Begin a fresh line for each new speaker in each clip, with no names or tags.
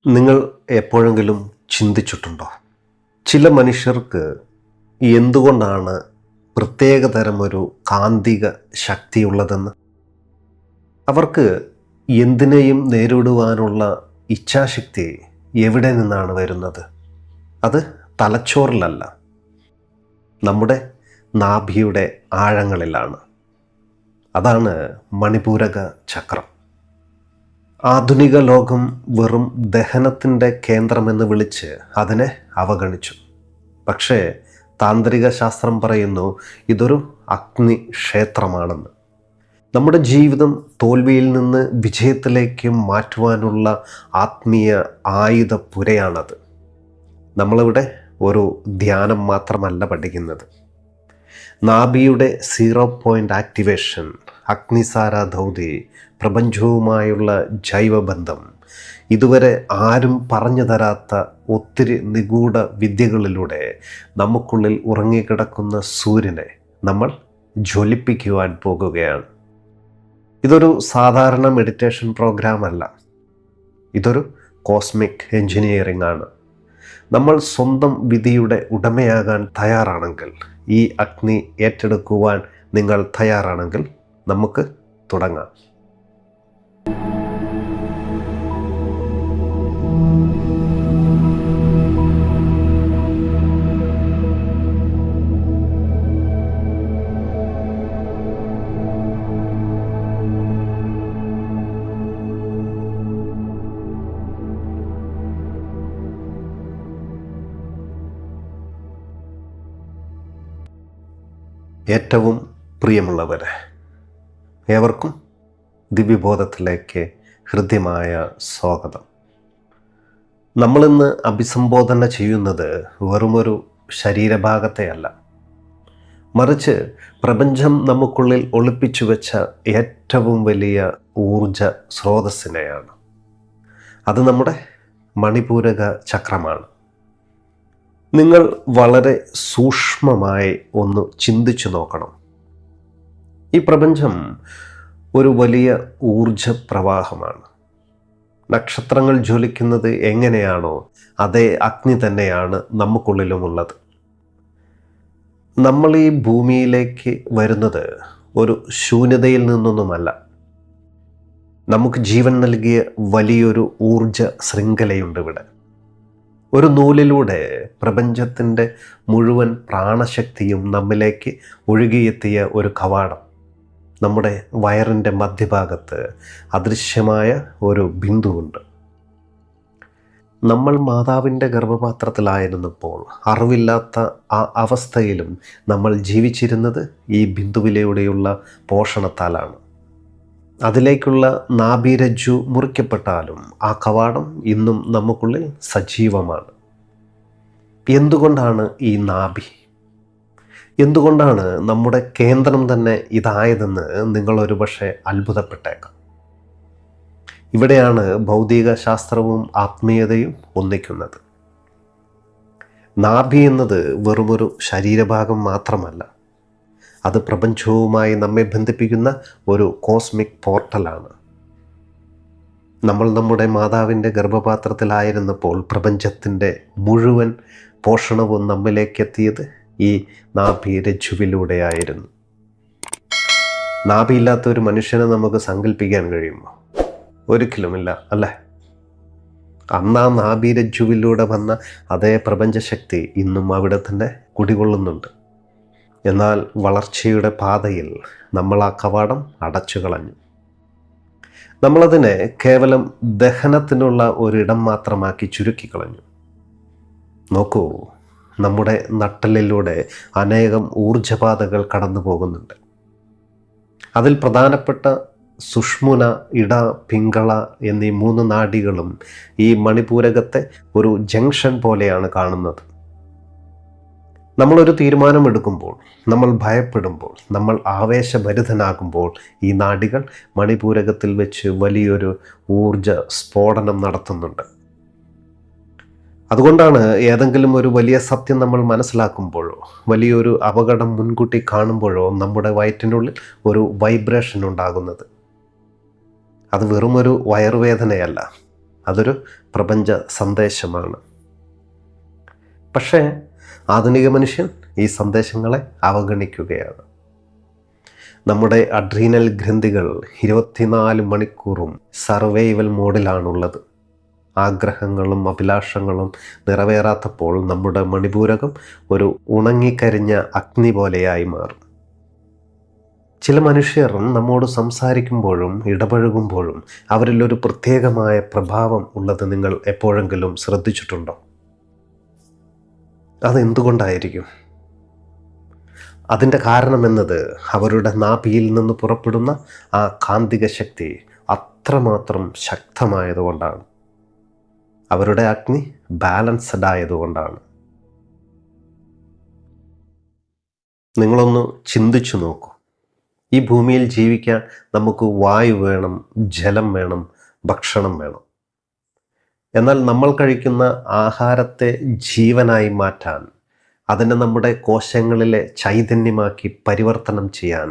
നിങ്ങൾ എപ്പോഴെങ്കിലും ചിന്തിച്ചിട്ടുണ്ടോ? ചില മനുഷ്യർക്ക് എന്തുകൊണ്ടാണ് പ്രത്യേകതരം ഒരു കാന്തിക ശക്തിയുള്ളതെന്ന്? അവർക്ക് എന്തിനേയും നേരിടുവാനുള്ള ഇച്ഛാശക്തി എവിടെ നിന്നാണ് വരുന്നത്? അത് തലച്ചോറിലല്ല, നമ്മുടെ നാഭിയുടെ ആഴങ്ങളിലാണ്. അതാണ് മണിപൂരക ചക്രം. ആധുനിക ലോകം വെറും ദഹനത്തിൻ്റെ കേന്ദ്രമെന്ന് വിളിച്ച് അതിനെ അവഗണിച്ചു. പക്ഷേ താന്ത്രിക ശാസ്ത്രം പറയുന്നു ഇതൊരു അഗ്നി ക്ഷേത്രമാണെന്ന്. നമ്മുടെ ജീവിതം തോൽവിയിൽ നിന്ന് വിജയത്തിലേക്ക് മാറ്റുവാനുള്ള ആത്മീയ ആയുധപുരയാണത്. നമ്മളിവിടെ ഒരു ധ്യാനം മാത്രമല്ല പഠിക്കുന്നത്. നാഭിയുടെ 0 പോയിൻ്റ് ആക്ടിവേഷൻ, അഗ്നിസാര ധൗതി, പ്രപഞ്ചവുമായുള്ള ജൈവബന്ധം, ഇതുവരെ ആരും പറഞ്ഞു തരാത്ത ഒത്തിരി നിഗൂഢ വിദ്യകളിലൂടെ നമുക്കുള്ളിൽ ഉറങ്ങിക്കിടക്കുന്ന സൂര്യനെ നമ്മൾ ജ്വലിപ്പിക്കുവാൻ പോകുകയാണ്. ഇതൊരു സാധാരണ മെഡിറ്റേഷൻ പ്രോഗ്രാം അല്ല, ഇതൊരു കോസ്മിക് എൻജിനീയറിംഗ് ആണ്. നമ്മൾ സ്വന്തം വിധിയുടെ ഉടമയാകാൻ തയ്യാറാണെങ്കിൽ, ഈ അഗ്നി ഏറ്റെടുക്കുവാൻ നിങ്ങൾ തയ്യാറാണെങ്കിൽ നമുക്ക് തുടങ്ങാം. ഏറ്റവും പ്രിയമുള്ളവരെ, ഏവർക്കും ദിവ്യബോധത്തിലേക്ക് ഹൃദ്യമായ സ്വാഗതം. നമ്മളിന്ന് അഭിസംബോധന ചെയ്യുന്നത് വെറുമൊരു ശരീരഭാഗത്തെയല്ല, മറിച്ച് പ്രപഞ്ചം നമുക്കുള്ളിൽ ഒളിപ്പിച്ചു വെച്ച ഏറ്റവും വലിയ ഊർജ സ്രോതസ്സിനെയാണ്. അത് നമ്മുടെ മണിപൂരക ചക്രമാണ്. നിങ്ങൾ വളരെ സൂക്ഷ്മമായി ഒന്ന് ചിന്തിച്ചു നോക്കണം. ഈ പ്രപഞ്ചം ഒരു വലിയ ഊർജ പ്രവാഹമാണ്. നക്ഷത്രങ്ങൾ ജ്വലിക്കുന്നത് എങ്ങനെയാണോ അതേ അഗ്നി തന്നെയാണ് നമുക്കുള്ളിലുമുള്ളത്. നമ്മൾ ഈ ഭൂമിയിലേക്ക് വരുന്നത് ഒരു ശൂന്യതയിൽ നിന്നൊന്നുമല്ല. നമുക്ക് ജീവൻ നൽകിയ വലിയൊരു ഊർജ ശൃംഖലയുണ്ട് ഇവിടെ. ഒരു നൂലിലൂടെ പ്രപഞ്ചത്തിൻ്റെ മുഴുവൻ പ്രാണശക്തിയും നമ്മിലേക്ക് ഒഴുകിയെത്തിയ ഒരു കവാടം. നമ്മുടെ വയറിൻ്റെ മധ്യഭാഗത്ത് അദൃശ്യമായ ഒരു ബിന്ദുവുണ്ട്. നമ്മൾ മാതാവിൻ്റെ ഗർഭപാത്രത്തിലായിരുന്നപ്പോൾ അറിവില്ലാത്ത ആ അവസ്ഥയിലും നമ്മൾ ജീവിച്ചിരുന്നത് ഈ ബിന്ദുവിലൂടെയുള്ള പോഷണത്താലാണ്. അതിലേക്കുള്ള നാഭിരജ്ജു മുറിക്കപ്പെട്ടാലും ആ കവാടം ഇന്നും നമുക്കുള്ളിൽ സജീവമാണ്. എന്തുകൊണ്ടാണ് ഈ നാഭി? എന്തുകൊണ്ടാണ് നമ്മുടെ കേന്ദ്രം തന്നെ ഇതായതെന്ന് നിങ്ങളൊരു പക്ഷേ അത്ഭുതപ്പെട്ടേക്കാം. ഇവിടെയാണ് ഭൗതിക ശാസ്ത്രവും ആത്മീയതയും ഒന്നിക്കുന്നത്. നാഭി എന്നത് വെറുമൊരു ശരീരഭാഗം മാത്രമല്ല, അത് പ്രപഞ്ചവുമായി നമ്മെ ബന്ധിപ്പിക്കുന്ന ഒരു കോസ്മിക് പോർട്ടലാണ്. നമ്മൾ നമ്മുടെ മാതാവിൻ്റെ ഗർഭപാത്രത്തിലായിരുന്നപ്പോൾ പ്രപഞ്ചത്തിൻ്റെ മുഴുവൻ പോഷണവും നമ്മിലേക്ക് എത്തിയത് ഈ നാഭിരജ്ജുവിലൂടെയായിരുന്നു. നാഭിയില്ലാത്ത ഒരു മനുഷ്യനെ നമുക്ക് സങ്കല്പിക്കാൻ കഴിയുമോ? ഒരിക്കലുമില്ല, അല്ലേ? അന്ന് ആ നാഭിരജ്ജുവിലൂടെ വന്ന അതേ പ്രപഞ്ചശക്തി ഇന്നും അവിടെ തന്നെ കുടികൊള്ളുന്നുണ്ട്. എന്നാൽ വളർച്ചയുടെ പാതയിൽ നമ്മൾ ആ കവാടം അടച്ചു കളഞ്ഞു. നമ്മളതിനെ കേവലം ദഹനത്തിനുള്ള ഒരിടം മാത്രമാക്കി ചുരുക്കിക്കളഞ്ഞു. നോക്കൂ, നമ്മുടെ നട്ടലിലൂടെ അനേകം ഊർജപാതകൾ കടന്നു പോകുന്നുണ്ട്. അതിൽ പ്രധാനപ്പെട്ട സുഷ്മുന, ഇട, പിങ്കള എന്നീ 3 നാഡികളും ഈ മണിപൂരകത്തെ ഒരു ജംഗ്ഷൻ പോലെയാണ് കാണുന്നത്. നമ്മളൊരു തീരുമാനമെടുക്കുമ്പോൾ, നമ്മൾ ഭയപ്പെടുമ്പോൾ, നമ്മൾ ആവേശഭരിതനാകുമ്പോൾ ഈ നാഡികൾ മണിപൂരകത്തിൽ വെച്ച് വലിയൊരു ഊർജ സ്ഫോടനം നടത്തുന്നുണ്ട്. അതുകൊണ്ടാണ് ഏതെങ്കിലും ഒരു വലിയ സത്യം നമ്മൾ മനസ്സിലാക്കുമ്പോഴോ വലിയൊരു അപകടം മുൻകൂട്ടി കാണുമ്പോഴോ നമ്മുടെ വയറ്റിനുള്ളിൽ ഒരു വൈബ്രേഷൻ ഉണ്ടാകുന്നത്. അത് വെറുമൊരു വയറുവേദനയല്ല, അതൊരു പ്രപഞ്ച സന്ദേശമാണ്. പക്ഷേ ആധുനിക മനുഷ്യൻ ഈ സന്ദേശങ്ങളെ അവഗണിക്കുകയാണ്. നമ്മുടെ അഡ്രീനൽ ഗ്രന്ഥികൾ 24 മണിക്കൂറും സർവൈവൽ മോഡിലാണുള്ളത്. ആഗ്രഹങ്ങളും അഭിലാഷങ്ങളും നിറവേറാത്തപ്പോൾ നമ്മുടെ മണിപൂരകം ഒരു ഉണങ്ങിക്കരിഞ്ഞ അഗ്നി പോലെയായി മാറും. ചില മനുഷ്യർ നമ്മോട് സംസാരിക്കുമ്പോഴും ഇടപഴകുമ്പോഴും അവരിലൊരു പ്രത്യേകമായ പ്രഭാവം ഉള്ളത് നിങ്ങൾ എപ്പോഴെങ്കിലും ശ്രദ്ധിച്ചിട്ടുണ്ടോ? അതെന്തുകൊണ്ടായിരിക്കും? അതിൻ്റെ കാരണമെന്നത് അവരുടെ നാഭിയിൽ നിന്ന് പുറപ്പെടുന്ന ആ കാന്തിക ശക്തി അത്രമാത്രം ശക്തമായതുകൊണ്ടാണ്. അവരുടെ അഗ്നി ബാലൻസ്ഡ് ആയതുകൊണ്ടാണ്. നിങ്ങളൊന്ന് ചിന്തിച്ചു നോക്കൂ. ഈ ഭൂമിയിൽ ജീവിക്കാൻ നമുക്ക് വായു വേണം, ജലം വേണം, ഭക്ഷണം വേണം. എന്നാൽ നമ്മൾ കഴിക്കുന്ന ആഹാരത്തെ ജീവനായി മാറ്റാൻ, അതിനെ നമ്മുടെ കോശങ്ങളിലെ ചൈതന്യമാക്കി പരിവർത്തനം ചെയ്യാൻ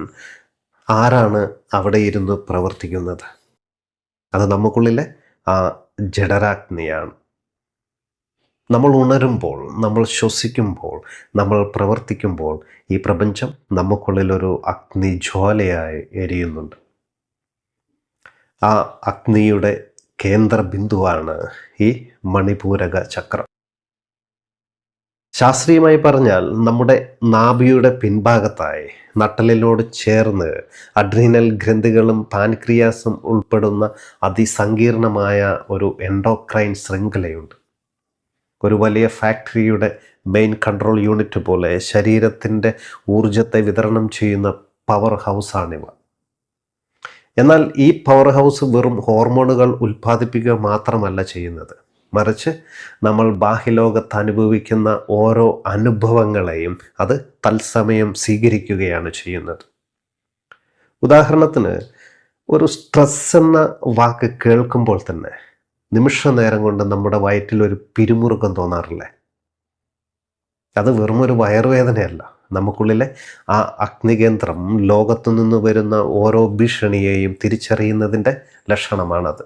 ആരാണ് അവിടെ ഇരുന്ന് പ്രവർത്തിക്കുന്നത്? അത് നമുക്കുള്ളിലെ ആ ജഡരാഗ്നിയാണ്. നമ്മൾ ഉണരുമ്പോൾ, നമ്മൾ ശ്വസിക്കുമ്പോൾ, നമ്മൾ പ്രവർത്തിക്കുമ്പോൾ ഈ പ്രപഞ്ചം നമുക്കുള്ളിലൊരു അഗ്നിജ്വാലയായി എരിയുന്നുണ്ട്. ആ അഗ്നിയുടെ കേന്ദ്ര ബിന്ദുവാണ് ഈ മണിപൂരക ചക്രം. ശാസ്ത്രീയമായി പറഞ്ഞാൽ നമ്മുടെ നാഭിയുടെ പിൻഭാഗത്തായി നട്ടലിനോട് ചേർന്ന് അഡ്രീനൽ ഗ്രന്ഥികളും പാൻക്രിയാസും ഉൾപ്പെടുന്ന അതിസങ്കീർണമായ ഒരു എൻഡോക്രൈൻ ശൃംഖലയുണ്ട്. ഒരു വലിയ ഫാക്ടറിയുടെ മെയിൻ കൺട്രോൾ യൂണിറ്റ് പോലെ ശരീരത്തിൻ്റെ ഊർജത്തെ വിതരണം ചെയ്യുന്ന പവർ ഹൗസാണിവ. എന്നാൽ ഈ പവർ ഹൗസ് വെറും ഹോർമോണുകൾ ഉൽപ്പാദിപ്പിക്കുക മാത്രമല്ല ചെയ്യുന്നത്, മറിച്ച് നമ്മൾ ബാഹ്യലോകത്ത് അനുഭവിക്കുന്ന ഓരോ അനുഭവങ്ങളെയും അത് തത്സമയം സ്വീകരിക്കുകയാണ് ചെയ്യുന്നത്. ഉദാഹരണത്തിന്, ഒരു സ്ട്രെസ് എന്ന വാക്ക് കേൾക്കുമ്പോൾ തന്നെ നിമിഷ നേരം കൊണ്ട് നമ്മുടെ വയറ്റിലൊരു പിരിമുറുക്കം തോന്നാറില്ലേ? അത് വെറുമൊരു വയറുവേദനയല്ല. നമുക്കുള്ളിലെ ആ അഗ്നികേന്ദ്രം ലോകത്തു നിന്ന് വരുന്ന ഓരോ ഭീഷണിയെയും തിരിച്ചറിയുന്നതിൻ്റെ ലക്ഷണമാണത്.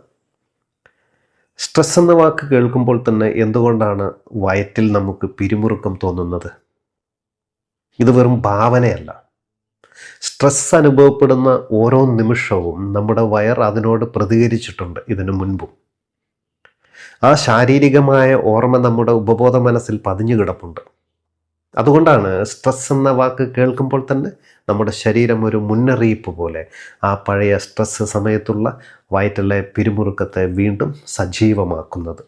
സ്ട്രെസ് എന്ന വാക്ക് കേൾക്കുമ്പോൾ തന്നെ എന്തുകൊണ്ടാണ് വയറ്റിൽ നമുക്ക് പിരിമുറുക്കം തോന്നുന്നത്? ഇത് വെറും ഭാവനയല്ല. സ്ട്രെസ് അനുഭവപ്പെടുന്ന ഓരോ നിമിഷവും നമ്മുടെ വയർ അതിനോട് പ്രതികരിച്ചിട്ടുണ്ട് ഇതിനു മുൻപും. ആ ശാരീരികമായ ഓർമ്മ നമ്മുടെ ഉപബോധ മനസ്സിൽ പതിഞ്ഞു കിടപ്പുണ്ട്. അതുകൊണ്ടാണ് സ്ട്രെസ് എന്ന വാക്ക് കേൾക്കുമ്പോൾ തന്നെ നമ്മുടെ ശരീരം ഒരു മുന്നറിയിപ്പ് പോലെ ആ പഴയ സ്ട്രെസ് സമയത്തുള്ള വയറ്റിലെ പിരിമുറുക്കത്തെ വീണ്ടും സജീവമാക്കുന്നത്.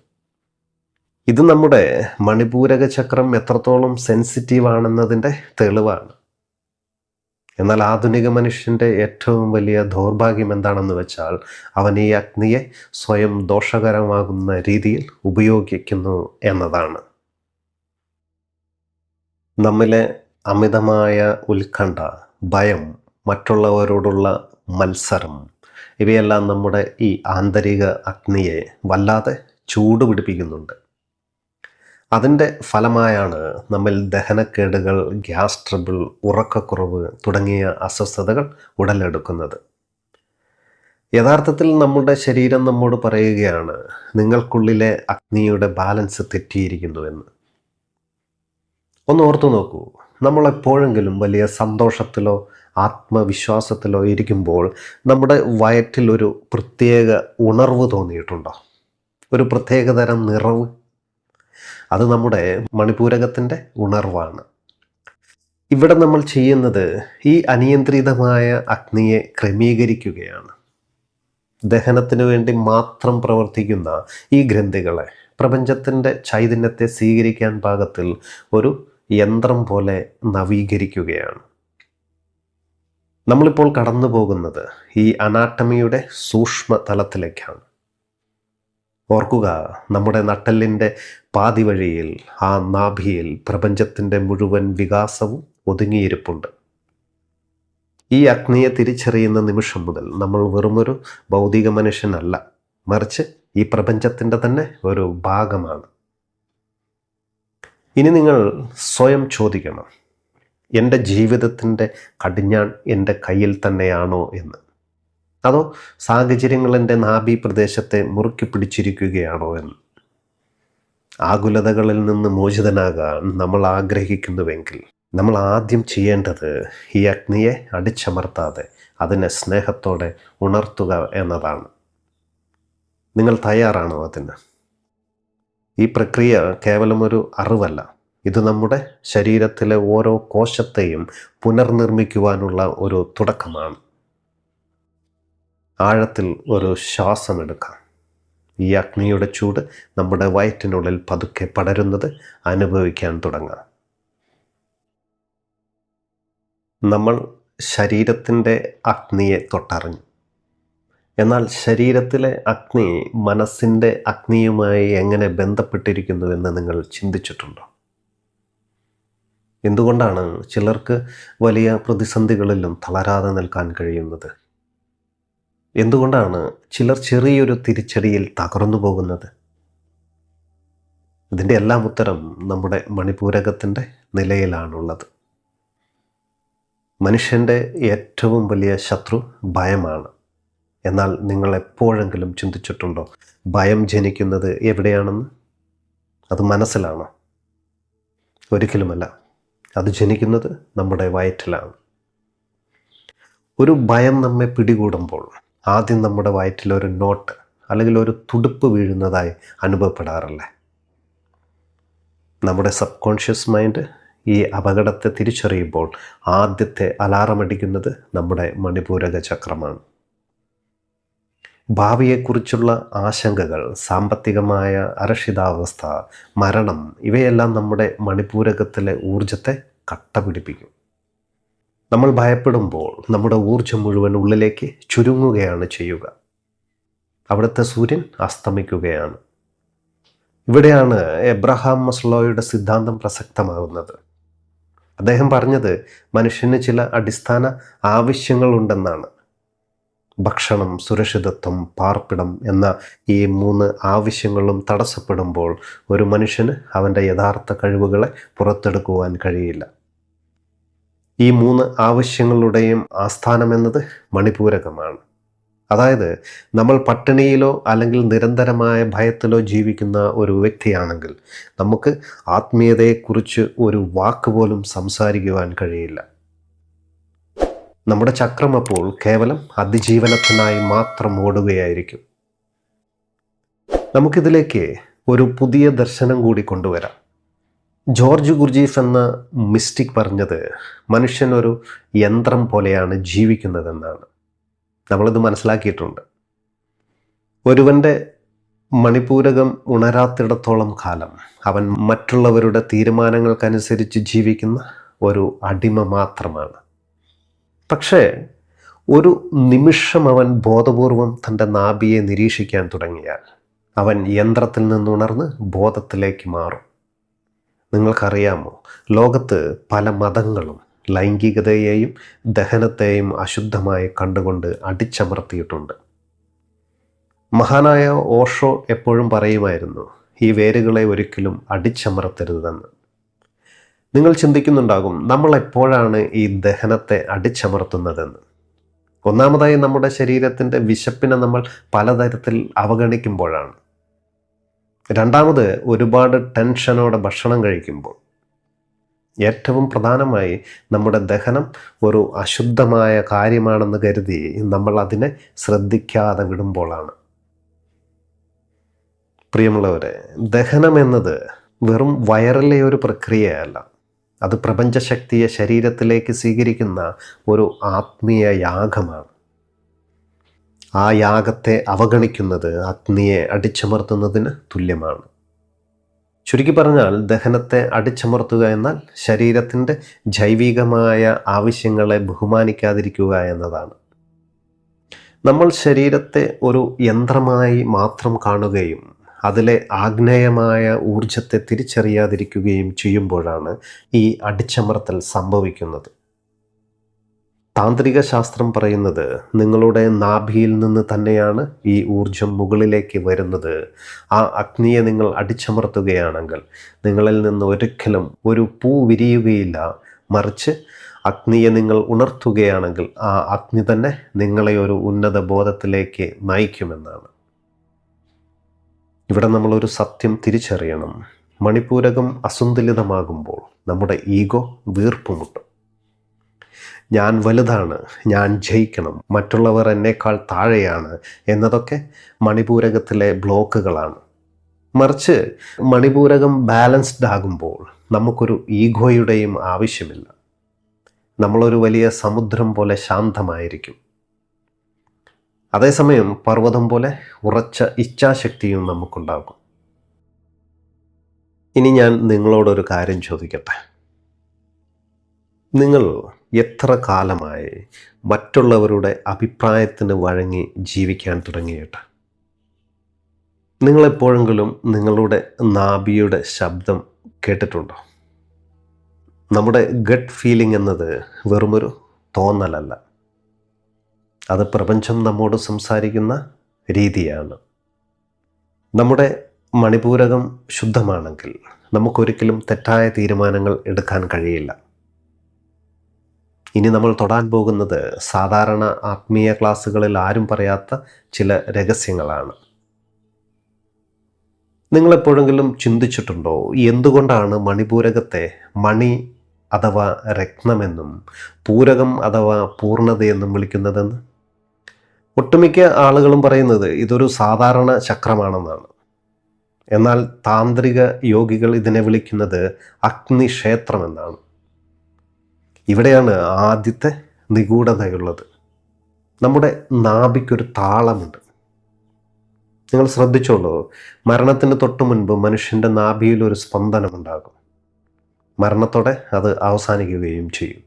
ഇത് നമ്മുടെ മണിപൂരക ചക്രം എത്രത്തോളം സെൻസിറ്റീവ് ആണെന്നതിൻ്റെ തെളിവാണ്. എന്നാൽ ആധുനിക മനുഷ്യൻ്റെ ഏറ്റവും വലിയ ദൗർഭാഗ്യം എന്താണെന്ന് വെച്ചാൽ, അവൻ ഈ അഗ്നിയെ സ്വയം ദോഷകരമാകുന്ന രീതിയിൽ ഉപയോഗിക്കുന്നു എന്നതാണ്. നമ്മിലെ അമിതമായ ഉത്കണ്ഠ, ഭയം, മറ്റുള്ളവരോടുള്ള മത്സരം, ഇവയെല്ലാം നമ്മുടെ ഈ ആന്തരിക അഗ്നിയെ വല്ലാതെ ചൂടുപിടിപ്പിക്കുന്നുണ്ട്. അതിൻ്റെ ഫലമായാണ് നമ്മിൽ ദഹനക്കേടുകൾ, ഗ്യാസ് ട്രബിൾ, ഉറക്കക്കുറവ് തുടങ്ങിയ അസ്വസ്ഥതകൾ ഉടലെടുക്കുന്നത്. യഥാർത്ഥത്തിൽ നമ്മുടെ ശരീരം നമ്മോട് പറയുകയാണ്, നിങ്ങൾക്കുള്ളിലെ അഗ്നിയുടെ ബാലൻസ് തെറ്റിയിരിക്കുന്നു എന്ന്. ഒന്ന് ഓർത്തു നോക്കൂ, നമ്മളെപ്പോഴെങ്കിലും വലിയ സന്തോഷത്തിലോ ആത്മവിശ്വാസത്തിലോ ഇരിക്കുമ്പോൾ നമ്മുടെ വയറ്റിൽ ഒരു പ്രത്യേക ഉണർവ് തോന്നിയിട്ടുണ്ടോ? ഒരു പ്രത്യേകതരം നിറവ്? അത് നമ്മുടെ മണിപൂരകത്തിൻ്റെ ഉണർവാണ്. ഇവിടെ നമ്മൾ ചെയ്യുന്നത് ഈ അനിയന്ത്രിതമായ അഗ്നിയെ ക്രമീകരിക്കുകയാണ്. ദഹനത്തിന് വേണ്ടി മാത്രം പ്രവർത്തിക്കുന്ന ഈ ഗ്രന്ഥികളെ പ്രപഞ്ചത്തിൻ്റെ ചൈതന്യത്തെ സ്വീകരിക്കാൻ പാകത്തിൽ ഒരു യന്ത്രം പോലെ നവീകരിക്കുകയാണ്. നമ്മളിപ്പോൾ കടന്നു പോകുന്നത് ഈ അനാട്ടമിയുടെ സൂക്ഷ്മ തലത്തിലേക്കാണ്. ഓർക്കുക, നമ്മുടെ നട്ടെല്ലിൻ്റെ പാതി വഴിയിൽ, ആ നാഭിയിൽ പ്രപഞ്ചത്തിൻ്റെ മുഴുവൻ വികാസവും ഒതുങ്ങിയിരിപ്പുണ്ട്. ഈ അഗ്നിയെ തിരിച്ചറിയുന്ന നിമിഷം മുതൽ നമ്മൾ വെറുമൊരു ഭൗതിക മനുഷ്യനല്ല, മറിച്ച് ഈ പ്രപഞ്ചത്തിൻ്റെ തന്നെ ഒരു ഭാഗമാണ്. ഇനി നിങ്ങൾ സ്വയം ചോദിക്കണം, എൻ്റെ ജീവിതത്തിൻ്റെ കടിഞ്ഞാൺ എൻ്റെ കയ്യിൽ തന്നെയാണോ എന്ന്. അതോ സാഹചര്യങ്ങൾ എൻ്റെ നാഭി പ്രദേശത്തെ മുറുക്കി പിടിച്ചിരിക്കുകയാണോ എന്ന്? ആകുലതകളിൽ നിന്ന് മോചിതനാകാൻ നമ്മൾ ആഗ്രഹിക്കുന്നുവെങ്കിൽ നമ്മൾ ആദ്യം ചെയ്യേണ്ടത് ഈ അഗ്നിയെ അടിച്ചമർത്താതെ അതിനെ സ്നേഹത്തോടെ ഉണർത്തുക എന്നതാണ്. നിങ്ങൾ തയ്യാറാണോ അതിന്? ഈ പ്രക്രിയ കേവലം ഒരു അറിവല്ല, ഇത് നമ്മുടെ ശരീരത്തിലെ ഓരോ കോശത്തെയും പുനർനിർമ്മിക്കുവാനുള്ള ഒരു തുടക്കമാണ്. ആഴത്തിൽ ഒരു ശ്വാസമെടുക്കാം. ഈ അഗ്നിയുടെ ചൂട് നമ്മുടെ വയറ്റിനുള്ളിൽ പതുക്കെ പടരുന്നത് അനുഭവിക്കാൻ തുടങ്ങാം. നമ്മൾ ശരീരത്തിൻ്റെ അഗ്നിയെ തൊട്ടറിഞ്ഞു. എന്നാൽ ശരീരത്തിലെ അഗ്നി മനസ്സിൻ്റെ അഗ്നിയുമായി എങ്ങനെ ബന്ധപ്പെട്ടിരിക്കുന്നുവെന്ന് നിങ്ങൾ ചിന്തിച്ചിട്ടുണ്ടോ? എന്തുകൊണ്ടാണ് ചിലർക്ക് വലിയ പ്രതിസന്ധികളിലും തളരാതെ നിൽക്കാൻ കഴിയുന്നത്? എന്തുകൊണ്ടാണ് ചിലർ ചെറിയൊരു തിരിച്ചടിയിൽ തകർന്നു പോകുന്നത്? ഇതിൻ്റെ എല്ലാം ഉത്തരം നമ്മുടെ മണിപൂരകത്തിൻ്റെ നിലയിലാണുള്ളത്. മനുഷ്യൻ്റെ ഏറ്റവും വലിയ ശത്രു ഭയമാണ്. എന്നാൽ നിങ്ങൾ എപ്പോഴെങ്കിലും ചിന്തിച്ചിട്ടുണ്ടോ ഭയം ജനിക്കുന്നത് എവിടെയാണെന്ന്? അത് മനസ്സിലാണോ? ഒരിക്കലുമല്ല. അത് ജനിക്കുന്നത് നമ്മുടെ വയറ്റിലാണ്. ഒരു ഭയം നമ്മെ പിടികൂടുമ്പോൾ ആദ്യം നമ്മുടെ വയറ്റിൽ ഒരു നോട്ട് അല്ലെങ്കിൽ ഒരു തുടിപ്പ് വീഴുന്നതായി അനുഭവപ്പെടാറില്ലേ? നമ്മുടെ സബ് കോൺഷ്യസ് മൈൻഡ് ഈ അപകടത്തെ തിരിച്ചറിയുമ്പോൾ ആദ്യത്തെ അലാറം അടിക്കുന്നത് നമ്മുടെ മണിപൂരക ചക്രമാണ്. ഭാവിയെക്കുറിച്ചുള്ള ആശങ്കകൾ, സാമ്പത്തികമായ അരക്ഷിതാവസ്ഥ, മരണം ഇവയെല്ലാം നമ്മുടെ മണിപൂരകത്തിലെ ഊർജത്തെ കട്ട പിടിപ്പിക്കും. നമ്മൾ ഭയപ്പെടുമ്പോൾ നമ്മുടെ ഊർജം മുഴുവൻ ഉള്ളിലേക്ക് ചുരുങ്ങുകയാണ് ചെയ്യുക. അവിടുത്തെ സൂര്യൻ അസ്തമിക്കുകയാണ്. ഇവിടെയാണ് എബ്രഹാം മസ്ലോയുടെ സിദ്ധാന്തം പ്രസക്തമാകുന്നത്. അദ്ദേഹം പറഞ്ഞത് മനുഷ്യന് ചില അടിസ്ഥാന ആവശ്യങ്ങളുണ്ടെന്നാണ്. ഭക്ഷണം, സുരക്ഷിതത്വം, പാർപ്പിടം എന്ന ഈ 3 ആവശ്യങ്ങളും തടസ്സപ്പെടുമ്പോൾ ഒരു മനുഷ്യന് അവൻ്റെ യഥാർത്ഥ കഴിവുകളെ പുറത്തെടുക്കുവാൻ കഴിയില്ല. ഈ 3 ആവശ്യങ്ങളുടെയും ആസ്ഥാനമെന്നത് മണിപൂരകമാണ്. അതായത് നമ്മൾ പട്ടിണിയിലോ അല്ലെങ്കിൽ നിരന്തരമായ ഭയത്തിലോ ജീവിക്കുന്ന ഒരു വ്യക്തിയാണെങ്കിൽ നമുക്ക് ആത്മീയതയെക്കുറിച്ച് ഒരു വാക്ക് പോലും സംസാരിക്കുവാൻ കഴിയില്ല. നമ്മുടെ ചക്രം അപ്പോൾ കേവലം അതിജീവനത്തിനായി മാത്രം ഓടുകയായിരിക്കും. നമുക്കിതിലേക്ക് ഒരു പുതിയ ദർശനം കൂടി കൊണ്ടുവരാം. ജോർജ് ഗുർജീഫ് എന്ന മിസ്റ്റിക് പറഞ്ഞത് മനുഷ്യൻ ഒരു യന്ത്രം പോലെയാണ് ജീവിക്കുന്നതെന്നാണ്. നമ്മളിത് മനസ്സിലാക്കിയിട്ടുണ്ട്. ഒരുവൻ്റെ മണിപൂരകം ഉണരാത്തിടത്തോളം കാലം അവൻ മറ്റുള്ളവരുടെ തീരുമാനങ്ങൾക്കനുസരിച്ച് ജീവിക്കുന്ന ഒരു അടിമ മാത്രമാണ്. പക്ഷേ ഒരു നിമിഷം അവൻ ബോധപൂർവം തൻ്റെ നാഭിയെ നിരീക്ഷിക്കാൻ തുടങ്ങിയാൽ അവൻ യന്ത്രത്തിൽ നിന്നുണർന്ന് ബോധത്തിലേക്ക് മാറും. നിങ്ങൾക്കറിയാമോ, ലോകത്ത് പല മതങ്ങളും ലൈംഗികതയെയും ദഹനത്തെയും അശുദ്ധമായി കണ്ടുകൊണ്ട് അടിച്ചമർത്തിയിട്ടുണ്ട്. മഹാനായ ഓഷോ എപ്പോഴും പറയുമായിരുന്നു, ഈ വേരുകളെ ഒരിക്കലും അടിച്ചമർത്തരുതെന്ന്. നിങ്ങൾ ചിന്തിക്കുന്നുണ്ടാകും, നമ്മൾ എപ്പോഴാണ് ഈ ദഹനത്തെ അടിച്ചമർത്തുന്നതെന്ന്. ഒന്നാമതായി നമ്മുടെ ശരീരത്തിൻ്റെ വിശപ്പിനെ നമ്മൾ പലതരത്തിൽ അവഗണിക്കുമ്പോഴാണ്. രണ്ടാമത് ഒരുപാട് ടെൻഷനോടെ ഭക്ഷണം കഴിക്കുമ്പോൾ. ഏറ്റവും പ്രധാനമായി നമ്മുടെ ദഹനം ഒരു അശുദ്ധമായ കാര്യമാണെന്ന് കരുതി നമ്മൾ അതിനെ ശ്രദ്ധിക്കാതെ വിടുമ്പോഴാണ്. പ്രിയമുള്ളവരെ, ദഹനം എന്നത് വെറും വയറിലെ ഒരു പ്രക്രിയയല്ല. അത് പ്രപഞ്ചശക്തിയെ ശരീരത്തിലേക്ക് സ്വീകരിക്കുന്ന ഒരു ആത്മീയ യാഗമാണ്. ആ യാഗത്തെ അവഗണിക്കുന്നത് അഗ്നിയെ അടിച്ചമർത്തുന്നതിന് തുല്യമാണ്. ചുരുക്കി പറഞ്ഞാൽ ദഹനത്തെ അടിച്ചമർത്തുക എന്നാൽ ശരീരത്തിൻ്റെ ജൈവികമായ ആവശ്യങ്ങളെ ബഹുമാനിക്കാതിരിക്കുക എന്നതാണ്. നമ്മൾ ശരീരത്തെ ഒരു യന്ത്രമായി മാത്രം കാണുകയും അതിലെ ആഗ്നേയമായ ഊർജത്തെ തിരിച്ചറിയാതിരിക്കുകയും ചെയ്യുമ്പോഴാണ് ഈ അടിച്ചമർത്തൽ സംഭവിക്കുന്നത്. താന്ത്രിക ശാസ്ത്രം പറയുന്നത് നിങ്ങളുടെ നാഭിയിൽ നിന്ന് തന്നെയാണ് ഈ ഊർജം മുകളിലേക്ക് വരുന്നത്. ആ അഗ്നിയെ നിങ്ങൾ അടിച്ചമർത്തുകയാണെങ്കിൽ നിങ്ങളിൽ നിന്ന് ഒരിക്കലും ഒരു പൂ വിരിയുകയില്ല, മറിച്ച് അഗ്നിയെ നിങ്ങൾ ഉണർത്തുകയാണെങ്കിൽ ആ അഗ്നി തന്നെ നിങ്ങളെ ഒരു ഉന്നത ബോധത്തിലേക്ക് നയിക്കുമെന്നാണ്. ഇവിടെ നമ്മളൊരു സത്യം തിരിച്ചറിയണം. മണിപൂരകം അസന്തുലിതമാകുമ്പോൾ നമ്മുടെ ഈഗോ വീർപ്പുമുട്ടും. ഞാൻ വലുതാണ്, ഞാൻ ജയിക്കണം, മറ്റുള്ളവർ എന്നേക്കാൾ താഴെയാണ് എന്നതൊക്കെ മണിപൂരകത്തിലെ ബ്ലോക്കുകളാണ്. മറിച്ച് മണിപൂരകം ബാലൻസ്ഡ് ആകുമ്പോൾ നമുക്കൊരു ഈഗോയുടെയും ആവശ്യമില്ല. നമ്മളൊരു വലിയ സമുദ്രം പോലെ ശാന്തമായിരിക്കും. അതേസമയം പർവ്വതം പോലെ ഉറച്ച ഇച്ഛാശക്തിയും നമുക്കുണ്ടാകും. ഇനി ഞാൻ നിങ്ങളോടൊരു കാര്യം ചോദിക്കട്ടെ. നിങ്ങൾ എത്ര കാലമായി മറ്റുള്ളവരുടെ അഭിപ്രായത്തിന് വഴങ്ങി ജീവിക്കാൻ തുടങ്ങിയിട്ട്? നിങ്ങളെപ്പോഴെങ്കിലും നിങ്ങളുടെ നാഭിയുടെ ശബ്ദം കേട്ടിട്ടുണ്ടോ? നമ്മുടെ ഗട്ട് ഫീലിംഗ് എന്നത് വെറുമൊരു തോന്നലല്ല. അത് പ്രപഞ്ചം നമ്മോട് സംസാരിക്കുന്ന രീതിയാണ്. നമ്മുടെ മണിപൂരകം ശുദ്ധമാണെങ്കിൽ നമുക്കൊരിക്കലും തെറ്റായ തീരുമാനങ്ങൾ എടുക്കാൻ കഴിയില്ല. ഇനി നമ്മൾ തൊടാൻ പോകുന്നത് സാധാരണ ആത്മീയ ക്ലാസ്സുകളിൽ ആരും പറയാത്ത ചില രഹസ്യങ്ങളാണ്. നിങ്ങളെപ്പോഴെങ്കിലും ചിന്തിച്ചിട്ടുണ്ടോ എന്തുകൊണ്ടാണ് മണിപൂരകത്തെ മണി അഥവാ രത്നമെന്നും പൂരകം അഥവാ പൂർണ്ണതയെന്നും വിളിക്കുന്നതെന്ന്? ഒട്ടുമിക്ക ആളുകളും പറയുന്നത് ഇതൊരു സാധാരണ ചക്രമാണെന്നാണ്. എന്നാൽ താന്ത്രിക യോഗികൾ ഇതിനെ വിളിക്കുന്നത് അഗ്നിക്ഷേത്രമെന്നാണ്. ഇവിടെയാണ് ആദ്യത്തെ നിഗൂഢതയുള്ളത്. നമ്മുടെ നാഭിക്കൊരു താളമുണ്ട്. നിങ്ങൾ ശ്രദ്ധിച്ചോളൂ, മരണത്തിന് തൊട്ടു മുൻപ് മനുഷ്യൻ്റെ നാഭിയിൽ ഒരു സ്പന്ദനമുണ്ടാകും. മരണത്തോടെ അത് അവസാനിക്കുകയും ചെയ്യും.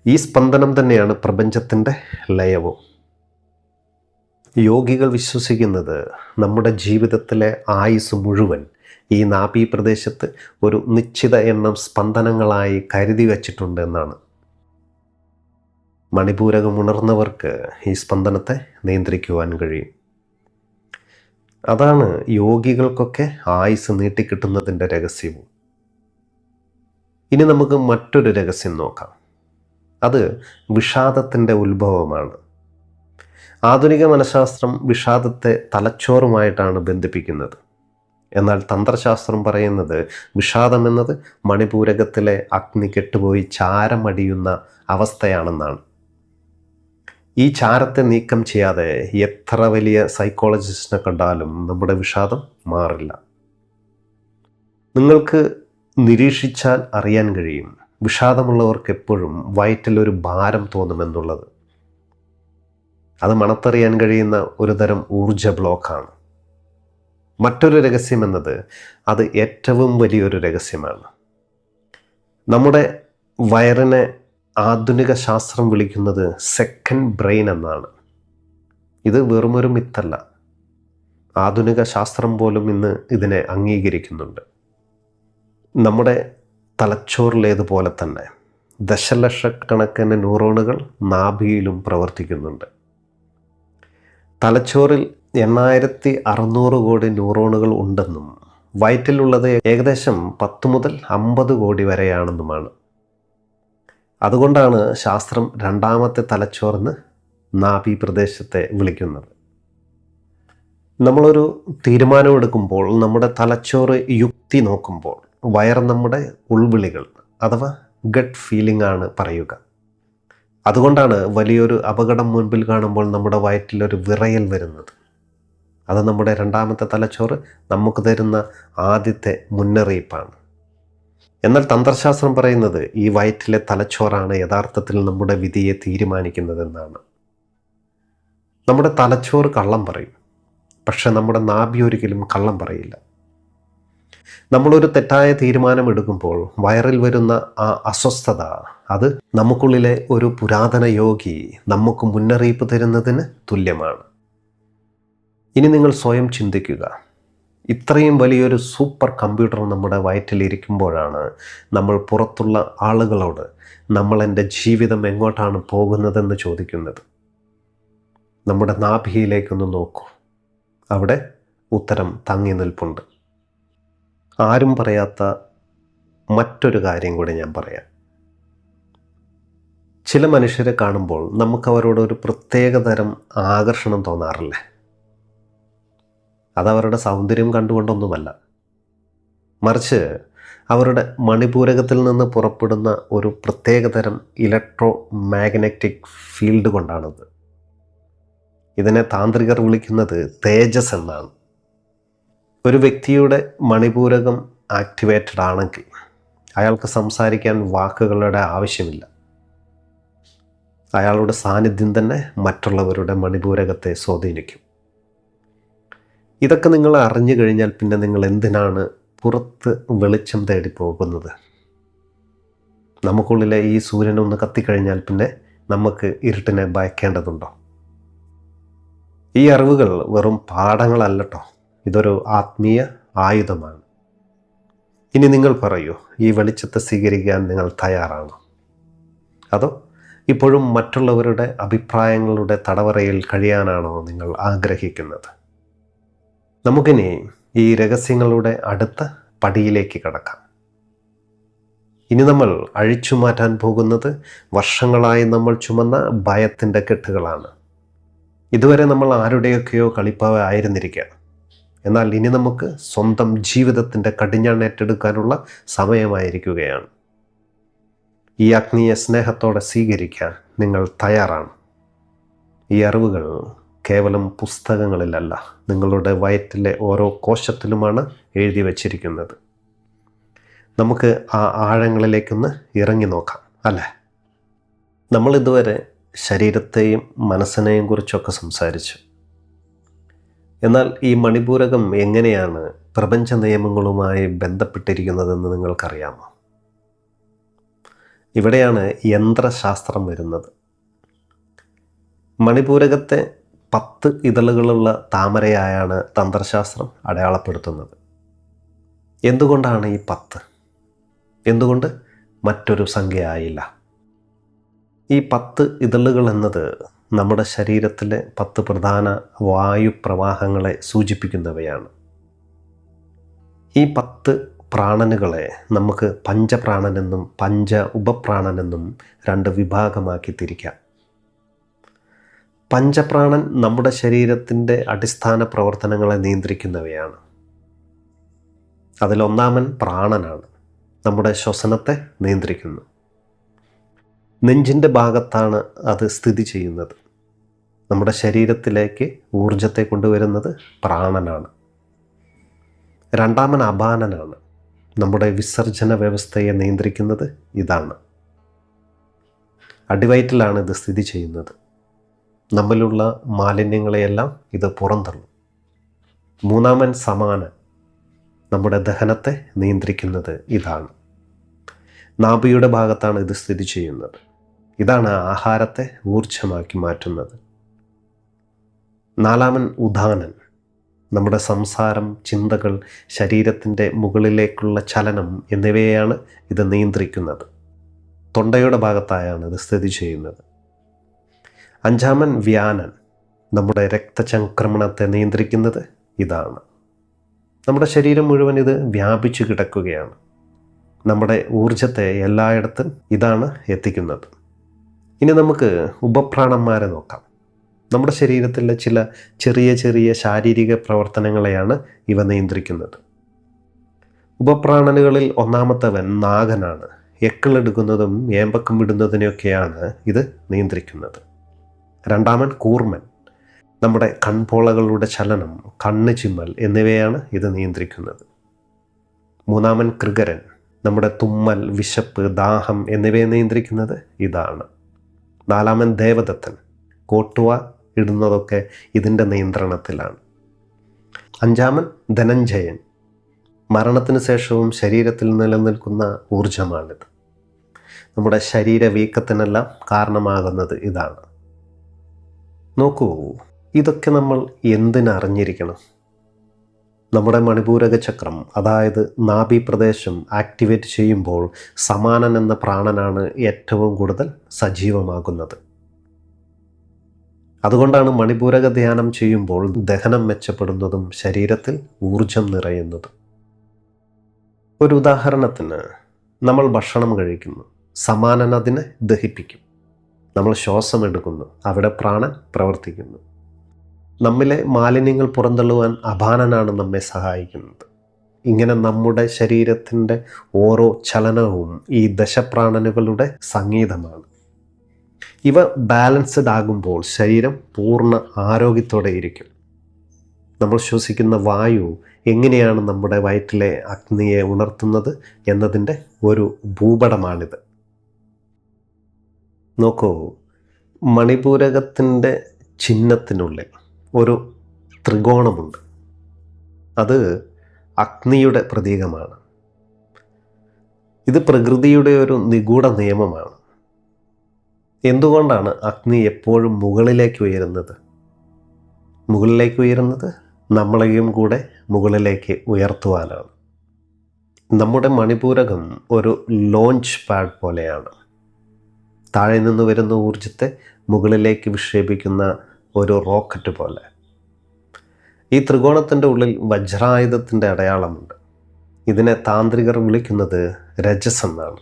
ഈ സ്പന്ദനം തന്നെയാണ് പ്രപഞ്ചത്തിൻ്റെ ലയവും. യോഗികൾ വിശ്വസിക്കുന്നത് നമ്മുടെ ജീവിതത്തിലെ ആയുസ് മുഴുവൻ ഈ നാഭി പ്രദേശത്ത് ഒരു നിശ്ചിത എണ്ണം സ്പന്ദനങ്ങളായി കരുതി വച്ചിട്ടുണ്ട് എന്നാണ്. മണിപൂരകം ഉണർന്നവർക്ക് ഈ സ്പന്ദനത്തെ നിയന്ത്രിക്കുവാൻ കഴിയും. അതാണ് യോഗികൾക്കൊക്കെ ആയുസ് നീട്ടിക്കിട്ടുന്നതിൻ്റെ രഹസ്യവും. ഇനി നമുക്ക് മറ്റൊരു രഹസ്യം നോക്കാം. അത് വിഷാദത്തിൻ്റെ ഉത്ഭവമാണ്. ആധുനിക മനഃശാസ്ത്രം വിഷാദത്തെ തലച്ചോറുമായിട്ടാണ് ബന്ധിപ്പിക്കുന്നത്. എന്നാൽ തന്ത്രശാസ്ത്രം പറയുന്നത് വിഷാദം എന്നത് മണിപൂരകത്തിലെ അഗ്നി കെട്ടുപോയി ചാരമടിയുന്ന അവസ്ഥയാണെന്നാണ്. ഈ ചാരത്തെ നീക്കം ചെയ്യാതെ എത്ര വലിയ സൈക്കോളജിസ്റ്റിനെ കണ്ടാലും നമ്മുടെ വിഷാദം മാറില്ല. നിങ്ങൾക്ക് നിരീക്ഷിച്ചാൽ അറിയാൻ കഴിയും, വിഷാദമുള്ളവർക്ക് എപ്പോഴും വയറ്റിലൊരു ഭാരം തോന്നുമെന്നുള്ളത്. അത് മണത്തറിയാൻ കഴിയുന്ന ഒരു തരം ഊർജ ബ്ലോക്കാണ്. മറ്റൊരു രഹസ്യം എന്നത് അത് ഏറ്റവും വലിയൊരു രഹസ്യമാണ്. നമ്മുടെ വയറിനെ ആധുനിക ശാസ്ത്രം വിളിക്കുന്നത് സെക്കൻഡ് ബ്രെയിൻ എന്നാണ്. ഇത് വെറുമൊരു മിത്തല്ല. ആധുനിക ശാസ്ത്രം പോലും ഇന്ന് ഇതിനെ അംഗീകരിക്കുന്നുണ്ട്. നമ്മുടെ തലച്ചോറിലേതുപോലെ തന്നെ ദശലക്ഷക്കണക്കിന് ന്യൂറോണുകൾ നാഭിയിലും പ്രവർത്തിക്കുന്നുണ്ട്. തലച്ചോറിൽ 8600 കോടി ന്യൂറോണുകൾ ഉണ്ടെന്നും വയറ്റിലുള്ളത് ഏകദേശം 10 മുതൽ 50 കോടി വരെയാണെന്നുമാണ്. അതുകൊണ്ടാണ് ശാസ്ത്രം രണ്ടാമത്തെ തലച്ചോറെന്ന് നാഭി പ്രദേശത്തെ വിളിക്കുന്നത്. നമ്മളൊരു തീരുമാനമെടുക്കുമ്പോൾ നമ്മുടെ തലച്ചോറ് യുക്തി നോക്കുമ്പോൾ വയർ നമ്മുടെ ഉൾവിളികൾ അഥവാ ഗട്ട് ഫീലിംഗ് ആണ് പറയുക. അതുകൊണ്ടാണ് വലിയൊരു അപകടം മുൻപിൽ കാണുമ്പോൾ നമ്മുടെ വയറ്റിലൊരു വിറയൽ വരുന്നത്. അത് നമ്മുടെ രണ്ടാമത്തെ തലച്ചോറ് നമുക്ക് തരുന്ന ആദ്യത്തെ മുന്നറിയിപ്പാണ്. എന്നാൽ തന്ത്രശാസ്ത്രം പറയുന്നത് ഈ വയറ്റിലെ തലച്ചോറാണ് യഥാർത്ഥത്തിൽ നമ്മുടെ വിധിയെ തീരുമാനിക്കുന്നതെന്നാണ്. നമ്മുടെ തലച്ചോറ് കള്ളം പറയും, പക്ഷെ നമ്മുടെ നാഭി ഒരിക്കലും കള്ളം പറയില്ല. നമ്മളൊരു തെറ്റായ തീരുമാനം എടുക്കുമ്പോൾ വയറിൽ വരുന്ന ആ അസ്വസ്ഥത, അത് നമുക്കുള്ളിലെ ഒരു പുരാതന യോഗി നമുക്ക് മുന്നറിയിപ്പ് തരുന്നതിന് തുല്യമാണ്. ഇനി നിങ്ങൾ സ്വയം ചിന്തിക്കുക, ഇത്രയും വലിയൊരു സൂപ്പർ കമ്പ്യൂട്ടർ നമ്മുടെ വയറ്റിലിരിക്കുമ്പോഴാണ് നമ്മൾ പുറത്തുള്ള ആളുകളോട് നമ്മൾ എൻ്റെ ജീവിതം എങ്ങോട്ടാണ് പോകുന്നതെന്ന് ചോദിക്കുന്നത്. നമ്മുടെ നാഭിയിലേക്കൊന്ന് നോക്കൂ, അവിടെ ഉത്തരം തങ്ങി നിൽപ്പുണ്ട്. ആരും പറയാത്ത മറ്റൊരു കാര്യം കൂടി ഞാൻ പറയാം. ചില മനുഷ്യരെ കാണുമ്പോൾ നമുക്ക് അവരോട് ഒരു പ്രത്യേക തരം ആകർഷണം തോന്നാറില്ലേ? അതവരുടെ സൗന്ദര്യം കണ്ടുകൊണ്ടൊന്നുമല്ല, മറിച്ച് അവരുടെ മണിപൂരകത്തിൽ നിന്ന് പുറപ്പെടുന്ന ഒരു പ്രത്യേക തരം ഇലക്ട്രോ മാഗ്നറ്റിക് ഫീൽഡ് കൊണ്ടാണത്. ഇതിനെ താന്ത്രികർ വിളിക്കുന്നത് തേജസ് എന്നാണ്. ഒരു വ്യക്തിയുടെ മണിപൂരകം ആക്ടിവേറ്റഡ് ആണെങ്കിൽ അയാൾക്ക് സംസാരിക്കാൻ വാക്കുകളുടെ ആവശ്യമില്ല. അയാളുടെ സാന്നിധ്യം തന്നെ മറ്റുള്ളവരുടെ മണിപൂരകത്തെ സ്വാധീനിക്കും. ഇതൊക്കെ നിങ്ങൾ അറിഞ്ഞു കഴിഞ്ഞാൽ പിന്നെ നിങ്ങൾ എന്തിനാണ് പുറത്ത് വെളിച്ചം തേടി പോകുന്നത്? നമുക്കുള്ളിലെ ഈ സൂര്യനൊന്ന് കത്തിക്കഴിഞ്ഞാൽ പിന്നെ നമുക്ക് ഇരുട്ടിനെ ഭയക്കേണ്ടതുണ്ടോ? ഈ അറിവുകൾ വെറും പാഠങ്ങളല്ലട്ടോ, ഇതൊരു ആത്മീയ ആയുധമാണ്. ഇനി നിങ്ങൾ പറയൂ, ഈ വെളിച്ചത്തെ സ്വീകരിക്കാൻ നിങ്ങൾ തയ്യാറാണോ? അതോ ഇപ്പോഴും മറ്റുള്ളവരുടെ അഭിപ്രായങ്ങളുടെ തടവറയിൽ കഴിയാനാണോ നിങ്ങൾ ആഗ്രഹിക്കുന്നത്? നമുക്കിനി ഈ രഹസ്യങ്ങളുടെ അടുത്ത പടിയിലേക്ക് കടക്കാം. ഇനി നമ്മൾ അഴിച്ചു മാറ്റാൻ പോകുന്നത് വർഷങ്ങളായി നമ്മൾ ചുമന്ന ഭയത്തിൻ്റെ കെട്ടുകളാണ്. ഇതുവരെ നമ്മൾ ആരുടെയൊക്കെയോ കളിപ്പാവ ആയിരുന്നിരിക്കുക. എന്നാൽ ഇനി നമുക്ക് സ്വന്തം ജീവിതത്തിൻ്റെ കടിഞ്ഞാൺ ഏറ്റെടുക്കാനുള്ള സമയമായിരിക്കുകയാണ്. ഈ ആത്മീയ സ്നേഹത്തോടെ സ്വീകരിക്കാൻ നിങ്ങൾ തയ്യാറാണ്. ഈ അറിവുകൾ കേവലം പുസ്തകങ്ങളിലല്ല, നിങ്ങളുടെ വയറ്റിലെ ഓരോ കോശത്തിലുമാണ് എഴുതി വച്ചിരിക്കുന്നത്. നമുക്ക് ആ ആഴങ്ങളിലേക്കൊന്ന് ഇറങ്ങി നോക്കാം, അല്ലേ? നമ്മളിതുവരെ ശരീരത്തെയും മനസ്സിനെയും കുറിച്ചൊക്കെ സംസാരിച്ചു. എന്നാൽ ഈ മണിപൂരകം എങ്ങനെയാണ് പ്രപഞ്ച നിയമങ്ങളുമായി ബന്ധപ്പെട്ടിരിക്കുന്നതെന്ന് നിങ്ങൾക്കറിയാമോ? ഇവിടെയാണ് യന്ത്രശാസ്ത്രം വരുന്നത്. മണിപൂരകത്തെ 10 ഇതളുകളുള്ള താമരയായാണ് തന്ത്രശാസ്ത്രം അടയാളപ്പെടുത്തുന്നത്. എന്തുകൊണ്ടാണ് ഈ 10? എന്തുകൊണ്ട് മറ്റൊരു സംഖ്യ ആയില്ല? ഈ 10 ഇതളുകൾ എന്നത് നമ്മുടെ ശരീരത്തിലെ 10 പ്രധാന വായുപ്രവാഹങ്ങളെ സൂചിപ്പിക്കുന്നവയാണ്. ഈ 10 പ്രാണനുകളെ നമുക്ക് പഞ്ചപ്രാണനെന്നും പഞ്ച ഉപപ്രാണനെന്നും 2 വിഭാഗമാക്കി തിരിക്കാം. പഞ്ചപ്രാണൻ നമ്മുടെ ശരീരത്തിൻ്റെ അടിസ്ഥാന പ്രവർത്തനങ്ങളെ നിയന്ത്രിക്കുന്നവയാണ്. അതിലൊന്നാമൻ പ്രാണനാണ്, നമ്മുടെ ശ്വസനത്തെ നിയന്ത്രിക്കുന്നു. നെഞ്ചിൻ്റെ ഭാഗത്താണ് അത് സ്ഥിതി ചെയ്യുന്നത്. നമ്മുടെ ശരീരത്തിലേക്ക് ഊർജത്തെ കൊണ്ടുവരുന്നത് പ്രാണനാണ്. രണ്ടാമൻ അപാനനാണ്, നമ്മുടെ വിസർജന വ്യവസ്ഥയെ നിയന്ത്രിക്കുന്നത് ഇതാണ്. അടിവയറ്റിലാണ് ഇത് സ്ഥിതി ചെയ്യുന്നത്. നമ്മിലുള്ള മാലിന്യങ്ങളെയെല്ലാം ഇത് പുറന്തള്ളും. മൂന്നാമൻ സമാനൻ, നമ്മുടെ ദഹനത്തെ നിയന്ത്രിക്കുന്നത് ഇതാണ്. നാഭിയുടെ ഭാഗത്താണ് ഇത് സ്ഥിതി ചെയ്യുന്നത്. ഇതാണ് ആഹാരത്തെ ഊർജ്ജമാക്കി മാറ്റുന്നത്. നാലാമൻ ഉദാനൻ, നമ്മുടെ സംസാരം, ചിന്തകൾ, ശരീരത്തിൻ്റെ മുകളിലേക്കുള്ള ചലനം എന്നിവയെയാണ് ഇത് നിയന്ത്രിക്കുന്നത്. തൊണ്ടയുടെ ഭാഗത്തായാണ് ഇത് സ്ഥിതി ചെയ്യുന്നത്. അഞ്ചാമൻ വ്യാനൻ, നമ്മുടെ രക്തചംക്രമണത്തെ നിയന്ത്രിക്കുന്നത് ഇതാണ്. നമ്മുടെ ശരീരം മുഴുവൻ ഇത് വ്യാപിച്ചു കിടക്കുകയാണ്. നമ്മുടെ ഊർജത്തെ എല്ലായിടത്തും ഇതാണ് എത്തിക്കുന്നത്. ഇനി നമുക്ക് ഉപപ്രാണന്മാരെ നോക്കാം. നമ്മുടെ ശരീരത്തിലെ ചില ചെറിയ ചെറിയ ശാരീരിക പ്രവർത്തനങ്ങളെയാണ് ഇവ നിയന്ത്രിക്കുന്നത്. ഉപപ്രാണനുകളിൽ ഒന്നാമത്തവൻ നാഗനാണ്. എക്കിളെടുക്കുന്നതും ഏമ്പക്കം വിടുന്നതിനെയൊക്കെയാണ് ഇത് നിയന്ത്രിക്കുന്നത്. രണ്ടാമൻ കൂർമൻ, നമ്മുടെ കൺപോളകളുടെ ചലനം, കണ്ണ് ചിമ്മൽ എന്നിവയാണ് ഇത് നിയന്ത്രിക്കുന്നത്. മൂന്നാമൻ കൃകരൻ, നമ്മുടെ തുമ്മൽ, വിശപ്പ്, ദാഹം എന്നിവയെ നിയന്ത്രിക്കുന്നത് ഇതാണ്. നാലാമൻ ദേവദത്തൻ, കോട്ടുവ ഇടുന്നതൊക്കെ ഇതിൻ്റെ നിയന്ത്രണത്തിലാണ്. അഞ്ചാമൻ ധനഞ്ജയൻ, മരണത്തിന് ശേഷവും ശരീരത്തിൽ നിലനിൽക്കുന്ന ഊർജമാണിത്. നമ്മുടെ ശരീര വീക്കത്തിനെല്ലാം കാരണമാകുന്നത് ഇതാണ്. നോക്കൂ, ഇതൊക്കെ നമ്മൾ എന്തിനറിഞ്ഞിരിക്കണം? നമ്മുടെ മണിപൂരക ചക്രം, അതായത് നാഭി പ്രദേശം ആക്ടിവേറ്റ് ചെയ്യുമ്പോൾ സമാനൻ എന്ന പ്രാണനാണ് ഏറ്റവും കൂടുതൽ സജീവമാകുന്നത്. അതുകൊണ്ടാണ് മണിപൂരക ധ്യാനം ചെയ്യുമ്പോൾ ദഹനം മെച്ചപ്പെടുന്നതും ശരീരത്തിൽ ഊർജം നിറയുന്നതും. ഒരു ഉദാഹരണത്തിന്, നമ്മൾ ഭക്ഷണം കഴിക്കുന്നു, സമാനൻ അതിനെ ദഹിപ്പിക്കും. നമ്മൾ ശ്വാസമെടുക്കുന്നു, അവിടെ പ്രാണൻ പ്രവർത്തിക്കുന്നു. നമ്മിലെ മാലിന്യങ്ങൾ പുറന്തള്ളുവാൻ അപാനനാണ് നമ്മെ സഹായിക്കുന്നത്. ഇങ്ങനെ നമ്മുടെ ശരീരത്തിൻ്റെ ഓരോ ചലനവും ഈ ദശപ്രാണനുകളുടെ സംഗീതമാണ്. ഇവ ബാലൻസ്ഡ് ആകുമ്പോൾ ശരീരം പൂർണ്ണ ആരോഗ്യത്തോടെ ഇരിക്കും. നമ്മൾ ശ്വസിക്കുന്ന വായു എങ്ങനെയാണ് നമ്മുടെ വയറ്റിലെ അഗ്നിയെ ഉണർത്തുന്നത് എന്നതിൻ്റെ ഒരു ഭൂപടമാണിത്. നോക്കൂ, മണിപൂരകത്തിൻ്റെ ചിഹ്നത്തിനുള്ളിൽ ഒരു ത്രികോണമുണ്ട്. അത് അഗ്നിയുടെ പ്രതീകമാണ്. ഇത് പ്രകൃതിയുടെ ഒരു നിഗൂഢ നിയമമാണ്. എന്തുകൊണ്ടാണ് അഗ്നി എപ്പോഴും മുകളിലേക്ക് ഉയരുന്നത്? മുകളിലേക്ക് ഉയരുന്നത് നമ്മളെയും കൂടെ മുകളിലേക്ക് ഉയർത്തുവാനാണ്. നമ്മുടെ മണിപൂരകം ഒരു ലോഞ്ച് പാഡ് പോലെയാണ്. താഴെ നിന്ന് വരുന്ന ഊർജത്തെ മുകളിലേക്ക് വിക്ഷേപിക്കുന്ന ഒരു റോക്കറ്റ് പോലെ. ഈ ത്രികോണത്തിൻ്റെ ഉള്ളിൽ വജ്രായുധത്തിൻ്റെ അടയാളമുണ്ട്. ഇതിനെ താന്ത്രികർ വിളിക്കുന്നത് രജസ് എന്നാണ്.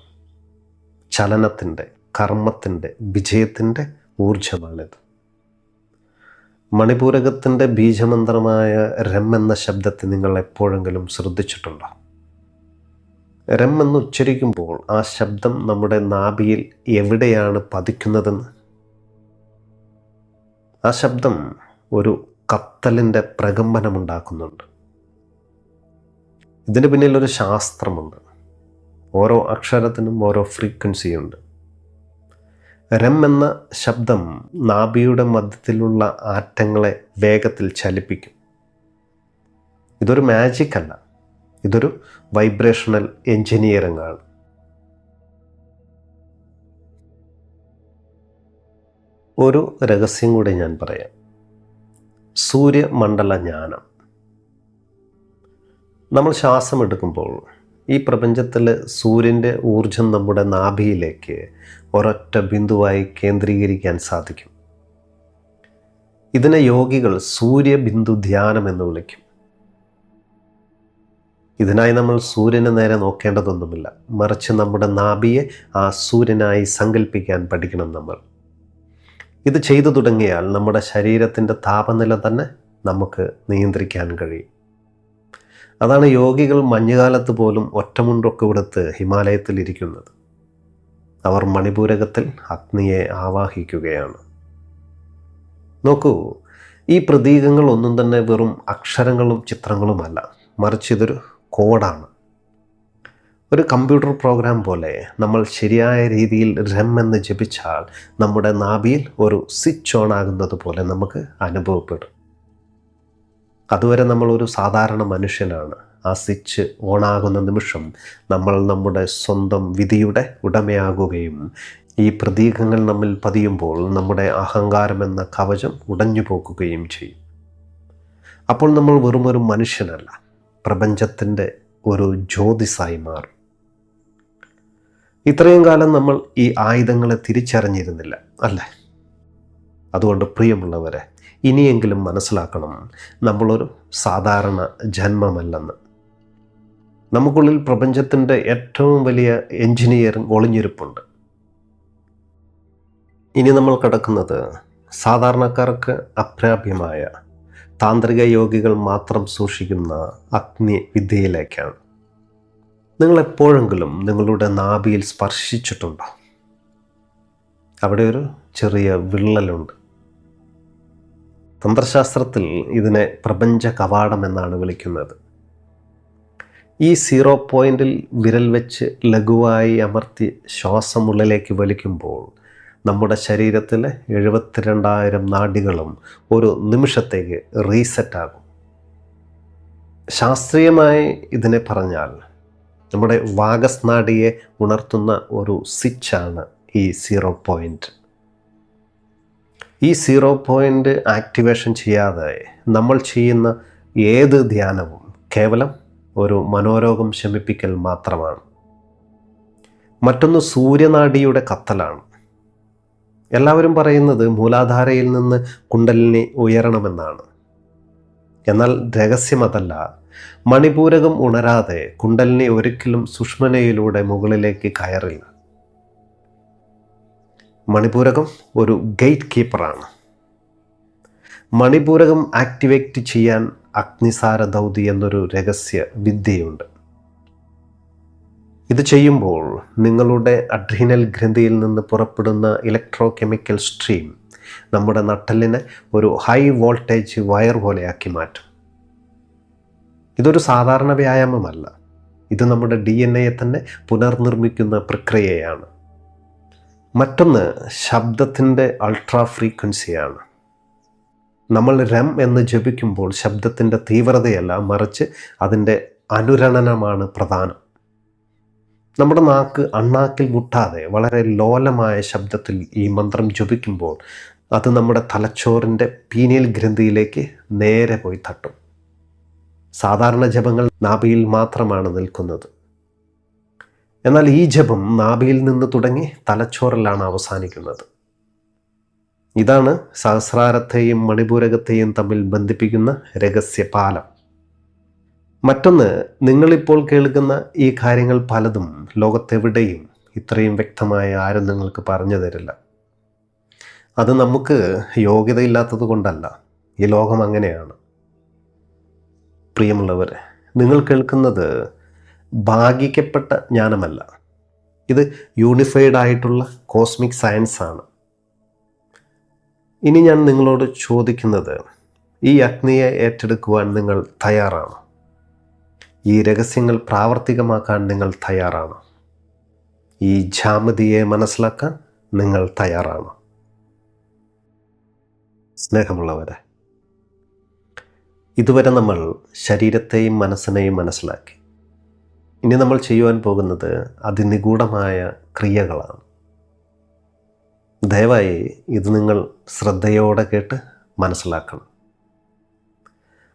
ചലനത്തിൻ്റെ, കർമ്മത്തിൻ്റെ, വിജയത്തിൻ്റെ ഊർജമാണിത്. മണിപൂരകത്തിൻ്റെ ബീജമന്ത്രമായ രം എന്ന ശബ്ദത്തെ നിങ്ങൾ എപ്പോഴെങ്കിലും ശ്രദ്ധിച്ചിട്ടുണ്ടോ? രം എന്ന് ഉച്ചരിക്കുമ്പോൾ ആ ശബ്ദം നമ്മുടെ നാഭിയിൽ എവിടെയാണ് പതിക്കുന്നതെന്ന്? ആ ശബ്ദം ഒരു കത്തലിൻ്റെ പ്രകമ്പനമുണ്ടാക്കുന്നുണ്ട്. ഇതിന് പിന്നിൽ ഒരു ശാസ്ത്രമുണ്ട്. ഓരോ അക്ഷരത്തിനും ഓരോ ഫ്രീക്വൻസിയുണ്ട്. രം എന്ന ശബ്ദം നാഭിയുടെ മധ്യത്തിലുള്ള ആറ്റങ്ങളെ വേഗത്തിൽ ചലിപ്പിക്കും. ഇതൊരു മാജിക് അല്ല, ഇതൊരു വൈബ്രേഷണൽ എഞ്ചിനീയറിംഗ് ആണ്. ഒരു രഹസ്യം കൂടി ഞാൻ പറയാം. സൂര്യമണ്ഡല ജ്ഞാനം. നമ്മൾ ശ്വാസം എടുക്കുമ്പോൾ ഈ പ്രപഞ്ചത്തിൽ സൂര്യൻ്റെ ഊർജം നമ്മുടെ നാഭിയിലേക്ക് ഒരൊറ്റ ബിന്ദുവായി കേന്ദ്രീകരിക്കാൻ സാധിക്കും. ഇതിനെ യോഗികൾ സൂര്യബിന്ദു ധ്യാനം എന്ന് വിളിക്കും. ഇതിനായി നമ്മൾ സൂര്യന് നേരെ നോക്കേണ്ടതൊന്നുമില്ല, മറിച്ച് നമ്മുടെ നാഭിയെ ആ സൂര്യനായി സങ്കല്പിക്കാൻ പഠിക്കണം നമ്മൾ. ഇത് ചെയ്തു തുടങ്ങിയാൽ നമ്മുടെ ശരീരത്തിൻ്റെ താപനില തന്നെ നമുക്ക് നിയന്ത്രിക്കാൻ കഴിയും. അതാണ് യോഗികൾ മഞ്ഞുകാലത്ത് പോലും ഒറ്റമുണ്ടൊക്കെ ഉടുത്ത് ഹിമാലയത്തിൽ ഇരിക്കുന്നത്. അവർ മണിപൂരകത്തിൽ അഗ്നിയെ ആവാഹിക്കുകയാണ്. നോക്കൂ, ഈ പ്രതീകങ്ങൾ ഒന്നും തന്നെ വെറും അക്ഷരങ്ങളും ചിത്രങ്ങളുമല്ല, മറിച്ച് ഇതൊരു കോഡാണ്. ഒരു കമ്പ്യൂട്ടർ പ്രോഗ്രാം പോലെ നമ്മൾ ശരിയായ രീതിയിൽ രം എന്ന് ജപിച്ചാൽ നമ്മുടെ നാഭിയിൽ ഒരു സ്വിച്ച് ഓൺ ആകുന്നത് പോലെ നമുക്ക് അനുഭവപ്പെടും. അതുവരെ നമ്മളൊരു സാധാരണ മനുഷ്യനാണ്. ആ സ്വിച്ച് ഓണാകുന്ന നിമിഷം നമ്മൾ നമ്മുടെ സ്വന്തം വിധിയുടെ ഉടമയാകുകയും ഈ പ്രതീകങ്ങൾ നമ്മിൽ പതിയുമ്പോൾ നമ്മുടെ അഹങ്കാരം എന്ന കവചം ഉടഞ്ഞു പോകുകയും ചെയ്യും. അപ്പോൾ നമ്മൾ വെറുമൊരു മനുഷ്യനല്ല, പ്രപഞ്ചത്തിൻ്റെ ഒരു ജ്യോതിസായി മാറും. ഇത്രയും കാലം നമ്മൾ ഈ ആയുധങ്ങളെ തിരിച്ചറിഞ്ഞിരുന്നില്ല, അല്ലേ? അതുകൊണ്ട് പ്രിയമുള്ളവരെ, ഇനിയെങ്കിലും മനസ്സിലാക്കണം, നമ്മളൊരു സാധാരണ ജന്മമല്ലെന്ന്. നമുക്കുള്ളിൽ പ്രപഞ്ചത്തിൻ്റെ ഏറ്റവും വലിയ എഞ്ചിനീയറിംഗ് ഒളിഞ്ഞിരിപ്പുണ്ട്. ഇനി നമ്മൾ കടക്കുന്നത് സാധാരണക്കാർക്ക് അപ്രാപ്യമായ താന്ത്രിക യോഗികൾ മാത്രം സൂക്ഷിക്കുന്ന അഗ്നി വിദ്യയിലേക്കാണ്. നിങ്ങൾ എപ്പോഴെങ്കിലും നിങ്ങളുടെ നാഭിയിൽ സ്പർശിച്ചിട്ടുണ്ടോ? അവിടെ ഒരു ചെറിയ വിള്ളലുണ്ട്. തന്ത്രശാസ്ത്രത്തിൽ ഇതിനെ പ്രപഞ്ച കവാടം എന്നാണ് വിളിക്കുന്നത്. ഈ 0 പോയിന്റിൽ വിരൽ വെച്ച് ലഘുവായി അമർത്തി ശ്വാസം ഉള്ളിലേക്ക് വലിക്കുമ്പോൾ നമ്മുടെ ശരീരത്തിലെ 72,000 നാഡികളും ഒരു നിമിഷത്തേക്ക് റീസെറ്റാകും. ശാസ്ത്രീയമായി ഇതിനെ പറഞ്ഞാൽ നമ്മുടെ വാഗസ് നാഡിയെ ഉണർത്തുന്ന ഒരു സ്വിച്ചാണ് ഈ 0 പോയിന്റ്. ഈ 0 പോയിന്റ് ആക്ടിവേഷൻ ചെയ്യാതെ നമ്മൾ ചെയ്യുന്ന ഏത് ധ്യാനവും കേവലം ഒരു മനോരോഗം ശമിപ്പിക്കൽ മാത്രമാണ്. മറ്റൊന്ന് സൂര്യനാഡിയുടെ കത്തലാണ്. എല്ലാവരും പറയുന്നത് മൂലാധാരയിൽ നിന്ന് കുണ്ടലിനി ഉയരണമെന്നാണ്. എന്നാൽ രഹസ്യം അതല്ല. മണിപൂരകം ഉണരാതെ കുണ്ടലിനി ഒരിക്കലും സുഷ്മനയിലൂടെ മുകളിലേക്ക് കയറില്ല. മണിപൂരകം ഒരു ഗേറ്റ് കീപ്പറാണ്. മണിപൂരകം ആക്ടിവേറ്റ് ചെയ്യാൻ അഗ്നിസാര ദൗതി എന്നൊരു രഹസ്യ വിദ്യയുണ്ട്. ഇത് ചെയ്യുമ്പോൾ നിങ്ങളുടെ അഡ്രീനൽ ഗ്രന്ഥിയിൽ നിന്ന് പുറപ്പെടുന്ന ഇലക്ട്രോ കെമിക്കൽ സ്ട്രീം നമ്മുടെ നട്ടെല്ലിനെ ഒരു ഹൈ വോൾട്ടേജ് വയർ പോലെയാക്കി മാറ്റും. ഇതൊരു സാധാരണ വ്യായാമമല്ല. ഇത് നമ്മുടെ DNA തന്നെ പുനർനിർമ്മിക്കുന്ന പ്രക്രിയയാണ്. മറ്റൊന്ന് ശബ്ദത്തിൻ്റെ അൾട്രാ ഫ്രീക്വൻസിയാണ്. നമ്മൾ രം എന്ന് ജപിക്കുമ്പോൾ ശബ്ദത്തിൻ്റെ തീവ്രതയല്ല, മറിച്ച് അതിൻ്റെ അനുരണനമാണ് പ്രധാനം. നമ്മുടെ നാക്ക് അണ്ണാക്കിൽ മുട്ടാതെ വളരെ ലോലമായ ശബ്ദത്തിൽ ഈ മന്ത്രം ജപിക്കുമ്പോൾ അത് നമ്മുടെ തലച്ചോറിൻ്റെ പീനിയൽ ഗ്രന്ഥിയിലേക്ക് നേരെ പോയി തട്ടും. സാധാരണ ജപങ്ങൾ നാഭിയിൽ മാത്രമാണ് നിൽക്കുന്നത്. എന്നാൽ ഈ ജപം നാഭിയിൽ നിന്ന് തുടങ്ങി തലച്ചോറിലാണ് അവസാനിക്കുന്നത്. ഇതാണ് സഹസ്രാരത്തെയും മണിപൂരകത്തെയും തമ്മിൽ ബന്ധിപ്പിക്കുന്ന രഹസ്യ പാലം. മറ്റൊന്ന്, നിങ്ങളിപ്പോൾ കേൾക്കുന്ന ഈ കാര്യങ്ങൾ പലതും ലോകത്തെവിടെയും ഇത്രയും വ്യക്തമായി ആരും നിങ്ങൾക്ക് പറഞ്ഞു തരില്ല. അത് നമുക്ക് യോഗ്യതയില്ലാത്തത് കൊണ്ടല്ല, ഈ ലോകം അങ്ങനെയാണ്. പ്രിയമുള്ളവർ, നിങ്ങൾ കേൾക്കുന്നത് ഭാഗിക്കപ്പെട്ട ജ്ഞാനമല്ല, ഇത് യൂണിഫൈഡ് ആയിട്ടുള്ള കോസ്മിക് സയൻസ് ആണ്. ഇനി ഞാൻ നിങ്ങളോട് ചോദിക്കുന്നത്, ഈ അഗ്നിയെ ഏറ്റെടുക്കുവാൻ നിങ്ങൾ തയ്യാറാണോ? ഈ രഹസ്യങ്ങൾ പ്രാവർത്തികമാക്കാൻ നിങ്ങൾ തയ്യാറാണോ? ഈ ജാമതിയെ മനസ്സിലാക്കാൻ നിങ്ങൾ തയ്യാറാണോ? സ്നേഹമുള്ളവരെ, ഇതുവരെ നമ്മൾ ശരീരത്തെയും മനസ്സിനെയും മനസ്സിലാക്കി. ഇനി നമ്മൾ ചെയ്യുവാൻ പോകുന്നത് അതിനിഗൂഢമായ ക്രിയകളാണ്. ദയവായി ഇത് നിങ്ങൾ ശ്രദ്ധയോടെ കേട്ട് മനസ്സിലാക്കണം.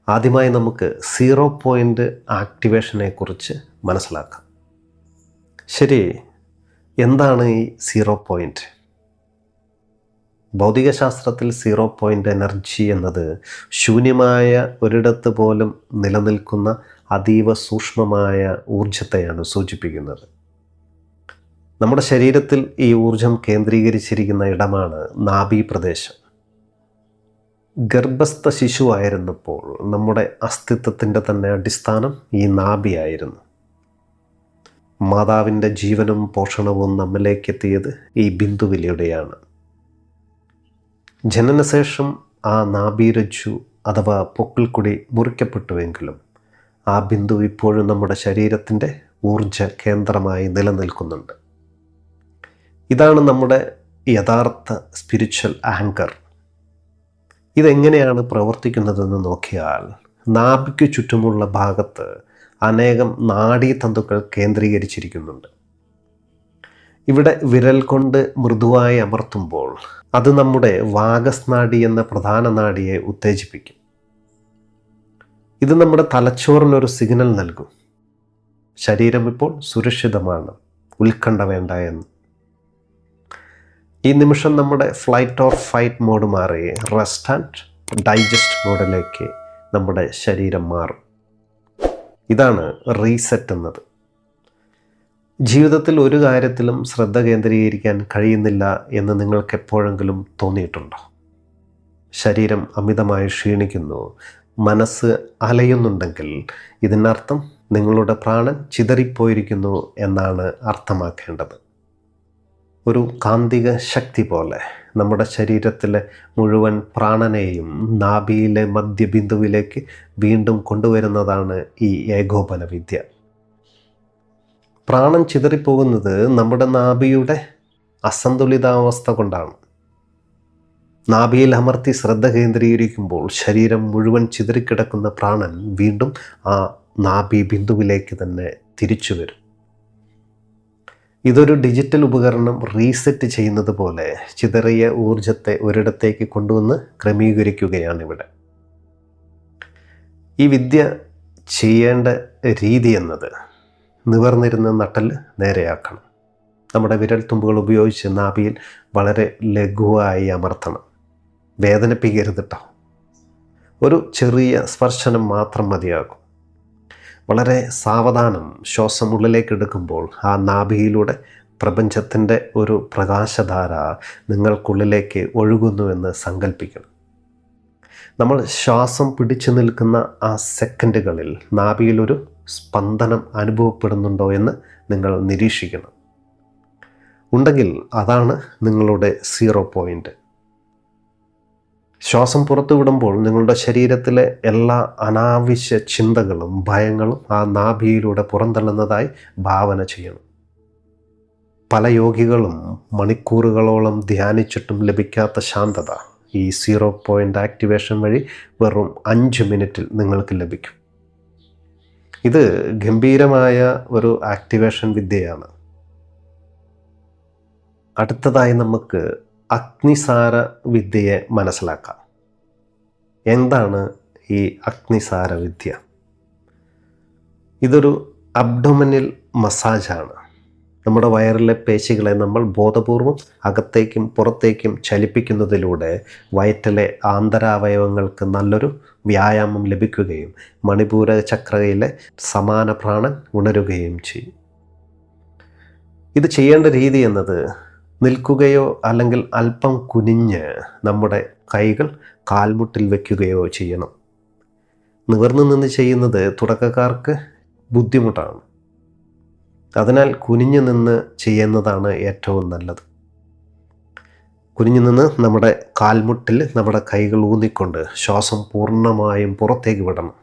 ആദ്യമായി നമുക്ക് 0 പോയിൻ്റ് ആക്ടിവേഷനെ കുറിച്ച് മനസ്സിലാക്കാം. ശരി, എന്താണ് ഈ 0 പോയിൻ്റ്? ഭൗതികശാസ്ത്രത്തിൽ 0 പോയിൻ്റ് എനർജി എന്നത് ശൂന്യമായ ഒരിടത്ത് പോലും നിലനിൽക്കുന്ന അതീവ സൂക്ഷ്മമായ ഊർജത്തെയാണ് സൂചിപ്പിക്കുന്നത്. നമ്മുടെ ശരീരത്തിൽ ഈ ഊർജം കേന്ദ്രീകരിച്ചിരിക്കുന്ന ഇടമാണ് നാഭി പ്രദേശം. ഗർഭസ്ഥ ശിശുവായിരുന്നപ്പോൾ നമ്മുടെ അസ്തിത്വത്തിൻ്റെ തന്നെ അടിസ്ഥാനം ഈ നാഭിയായിരുന്നു. മാതാവിൻ്റെ ജീവനും പോഷണവും നമ്മിലേക്ക് എത്തിയത് ഈ ബിന്ദുവിലൂടെയാണ്. ജനനശേഷം ആ നാഭീരജ്ജു അഥവാ പൊക്കിൾക്കൊടി മുറിക്കപ്പെട്ടുവെങ്കിലും ആ ബിന്ദു ഇപ്പോഴും നമ്മുടെ ശരീരത്തിൻ്റെ ഊർജ കേന്ദ്രമായി നിലനിൽക്കുന്നുണ്ട്. ഇതാണ് നമ്മുടെ യഥാർത്ഥ സ്പിരിച്വൽ ആങ്കർ. ഇതെങ്ങനെയാണ് പ്രവർത്തിക്കുന്നതെന്ന് നോക്കിയാൽ, നാഭിക്ക് ചുറ്റുമുള്ള ഭാഗത്ത് അനേകം നാഡീതന്തുക്കൾ കേന്ദ്രീകരിച്ചിരിക്കുന്നുണ്ട്. ഇവിടെ വിരൽ കൊണ്ട് മൃദുവായി അമർത്തുമ്പോൾ അത് നമ്മുടെ വാഗസ്നാഡി എന്ന പ്രധാന നാഡിയെ ഉത്തേജിപ്പിക്കും. ഇത് നമ്മുടെ തലച്ചോറിനൊരു സിഗ്നൽ നൽകും, ശരീരം ഇപ്പോൾ സുരക്ഷിതമാണ്, ഉത്കണ്ഠ വേണ്ട എന്ന്. ഈ നിമിഷം നമ്മുടെ ഫ്ലൈറ്റ് ഓർ ഫൈറ്റ് മോഡ് മാറി റെസ്റ്റ് ആൻഡ് ഡൈജസ്റ്റ് മോഡിലേക്ക് നമ്മുടെ ശരീരം മാറും. ഇതാണ് റീസെറ്റ് എന്നത്. ജീവിതത്തിൽ ഒരു കാര്യത്തിലും ശ്രദ്ധ കേന്ദ്രീകരിക്കാൻ കഴിയുന്നില്ല എന്ന് നിങ്ങൾക്ക് എപ്പോഴെങ്കിലും തോന്നിയിട്ടുണ്ടോ? ശരീരം അമിതമായി ക്ഷീണിക്കുന്നു, മനസ്സ് അലയുന്നുണ്ടെങ്കിൽ ഇതിനർത്ഥം നിങ്ങളുടെ പ്രാണൻ ചിതറിപ്പോയിരിക്കുന്നു എന്നാണ് അർത്ഥമാക്കേണ്ടത്. ഒരു കാന്തിക ശക്തി പോലെ നമ്മുടെ ശരീരത്തിലെ മുഴുവൻ പ്രാണനെയും നാഭിയിലെ മധ്യബിന്ദുവിലേക്ക് വീണ്ടും കൊണ്ടുവരുന്നതാണ് ഈ ഏകോപന വിദ്യ. പ്രാണൻ ചിതറിപ്പോകുന്നത് നമ്മുടെ നാഭിയുടെ അസന്തുലിതാവസ്ഥ കൊണ്ടാണ്. നാഭിയിൽ അമർത്തി ശ്രദ്ധ കേന്ദ്രീകരിക്കുമ്പോൾ ശരീരം മുഴുവൻ ചിതറിക്കിടക്കുന്ന പ്രാണൻ വീണ്ടും ആ നാഭി ബിന്ദുവിലേക്ക് തന്നെ തിരിച്ചു വരും. ഇതൊരു ഡിജിറ്റൽ ഉപകരണം റീസെറ്റ് ചെയ്യുന്നത് പോലെ ചിതറിയ ഊർജത്തെ ഒരിടത്തേക്ക് കൊണ്ടുവന്ന് ക്രമീകരിക്കുകയാണിവിടെ. ഈ വിദ്യ ചെയ്യേണ്ട രീതി എന്നത് നിവർന്നിരുന്ന നട്ടെല്ല് നേരെയാക്കണം. നമ്മുടെ വിരൽത്തുമ്പുകൾ ഉപയോഗിച്ച് നാഭിയിൽ വളരെ ലഘുവായി അമർത്തണം. വേദനിപ്പിക്കരുത് കേട്ടോ. ഒരു ചെറിയ സ്പർശനം മാത്രം മതിയാകും. വളരെ സാവധാനം ശ്വാസം ഉള്ളിലേക്ക് എടുക്കുമ്പോൾ ആ നാഭിയിലൂടെ പ്രപഞ്ചത്തിൻ്റെ ഒരു പ്രകാശധാര നിങ്ങൾക്കുള്ളിലേക്ക് ഒഴുകുന്നുവെന്ന് സങ്കല്പിക്കണം. നമ്മൾ ശ്വാസം പിടിച്ചു നിൽക്കുന്ന ആ സെക്കൻഡുകളിൽ നാഭിയിലൊരു സ്പന്ദനം അനുഭവപ്പെടുന്നുണ്ടോ എന്ന് നിങ്ങൾ നിരീക്ഷിക്കണം. ഉണ്ടെങ്കിൽ അതാണ് നിങ്ങളുടെ 0 പോയിൻ്റ്. ശ്വാസം പുറത്തുവിടുമ്പോൾ നിങ്ങളുടെ ശരീരത്തിലെ എല്ലാ അനാവശ്യ ചിന്തകളും ഭയങ്ങളും ആ നാഭിയിലൂടെ പുറന്തള്ളുന്നതായി ഭാവന ചെയ്യണം. പല യോഗികളും മണിക്കൂറുകളോളം ധ്യാനിച്ചിട്ടും ലഭിക്കാത്ത ശാന്തത ഈ 0 പോയിൻ്റ് ആക്ടിവേഷൻ വഴി വെറും 5 മിനിറ്റിൽ നിങ്ങൾക്ക് ലഭിക്കും. ഇത് ഗംഭീരമായ ഒരു ആക്ടിവേഷൻ വിദ്യയാണ്. അടുത്തതായി നമുക്ക് അഗ്നിസാര വിദ്യയെ മനസ്സിലാക്കാം. എന്താണ് ഈ അഗ്നിസാര വിദ്യ? ഇതൊരു അബ്ഡോമിനൽ മസാജാണ്. നമ്മുടെ വയറിലെ പേശികളെ നമ്മൾ ബോധപൂർവം അകത്തേക്കും പുറത്തേക്കും ചലിപ്പിക്കുന്നതിലൂടെ വയറ്റിലെ ആന്തരാവയവങ്ങൾക്ക് നല്ലൊരു വ്യായാമം ലഭിക്കുകയും മണിപൂര ചക്രയിലെ സമാന പ്രാണൻ ഉണരുകയും ചെയ്യും. ഇത് ചെയ്യേണ്ട രീതി എന്നത് നിൽക്കുകയോ അല്ലെങ്കിൽ അല്പം കുനിഞ്ഞ് നമ്മുടെ കൈകൾ കാൽമുട്ടിൽ വയ്ക്കുകയോ ചെയ്യണം. നിവർന്നു നിന്ന് ചെയ്യുന്നത് തുടക്കക്കാർക്ക് ബുദ്ധിമുട്ടാണ്. അതിനാൽ കുനിഞ്ഞു നിന്ന് ചെയ്യുന്നതാണ് ഏറ്റവും നല്ലത്. കുനിഞ്ഞു നിന്ന് നമ്മുടെ കാൽമുട്ടിൽ നമ്മുടെ കൈകൾ ഊന്നിക്കൊണ്ട് ശ്വാസം പൂർണ്ണമായും പുറത്തേക്ക് വിടണം.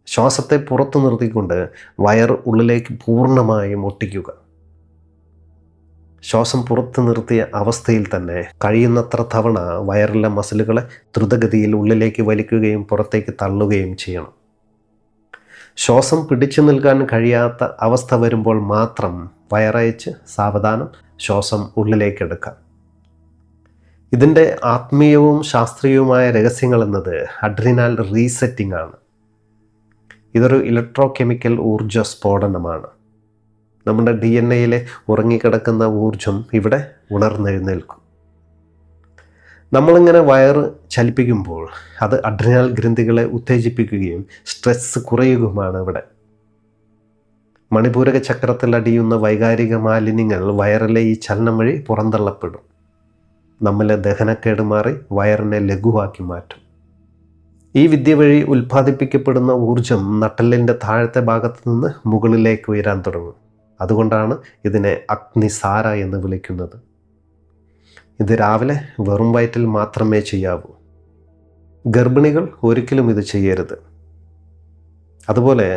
ശ്വാസത്തെ പുറത്തു നിർത്തിക്കൊണ്ട് വയർ ഉള്ളിലേക്ക് പൂർണ്ണമായും ഒട്ടിക്കുക. ശ്വാസം പുറത്ത് നിർത്തിയ അവസ്ഥയിൽ തന്നെ കഴിയുന്നത്ര തവണ വയറിലെ മസിലുകളെ ദ്രുതഗതിയിൽ ഉള്ളിലേക്ക് വലിക്കുകയും പുറത്തേക്ക് തള്ളുകയും ചെയ്യണം. ശ്വാസം പിടിച്ചു നിൽക്കാൻ കഴിയാത്ത അവസ്ഥ വരുമ്പോൾ മാത്രം വയറയച്ച് സാവധാനം ശ്വാസം ഉള്ളിലേക്ക് എടുക്കാം. ഇതിൻ്റെ ആത്മീയവും ശാസ്ത്രീയവുമായ രഹസ്യങ്ങൾ എന്നത് അഡ്രിനാൽ റീസെറ്റിംഗ് ആണ്. ഇതൊരു ഇലക്ട്രോ കെമിക്കൽ ഊർജ സ്ഫോടനമാണ്. നമ്മുടെ DNA ഉറങ്ങിക്കിടക്കുന്ന ഊർജം ഇവിടെ ഉണർന്നെഴുന്നേൽക്കും. നമ്മളിങ്ങനെ വയറ് ചലിപ്പിക്കുമ്പോൾ അത് അഡ്രിനാൽ ഗ്രന്ഥികളെ ഉത്തേജിപ്പിക്കുകയും സ്ട്രെസ് കുറയുകയുമാണ് ഇവിടെ. മണിപൂരക ചക്രത്തിൽ അടിയുന്ന വൈകാരിക മാലിന്യങ്ങൾ വയറിലെ ഈ ചലനം വഴി പുറന്തള്ളപ്പെടും. നമ്മിലെ ദഹനക്കേട് മാറി വയറിനെ ലഘുവാക്കി മാറ്റും. ഈ വിദ്യ വഴി ഉൽപ്പാദിപ്പിക്കപ്പെടുന്ന ഊർജം നട്ടെല്ലിൻ്റെ താഴത്തെ ഭാഗത്ത് നിന്ന് മുകളിലേക്ക് ഉയരാൻ തുടങ്ങും. അതുകൊണ്ടാണ് ഇതിനെ അഗ്നിസാര എന്ന് വിളിക്കുന്നത്. ഇത് രാവിലെ വെറും വയറ്റിൽ മാത്രമേ ചെയ്യാവൂ. ഗർഭിണികൾ ഒരിക്കലും ഇത് ചെയ്യരുത്. അതുപോലെ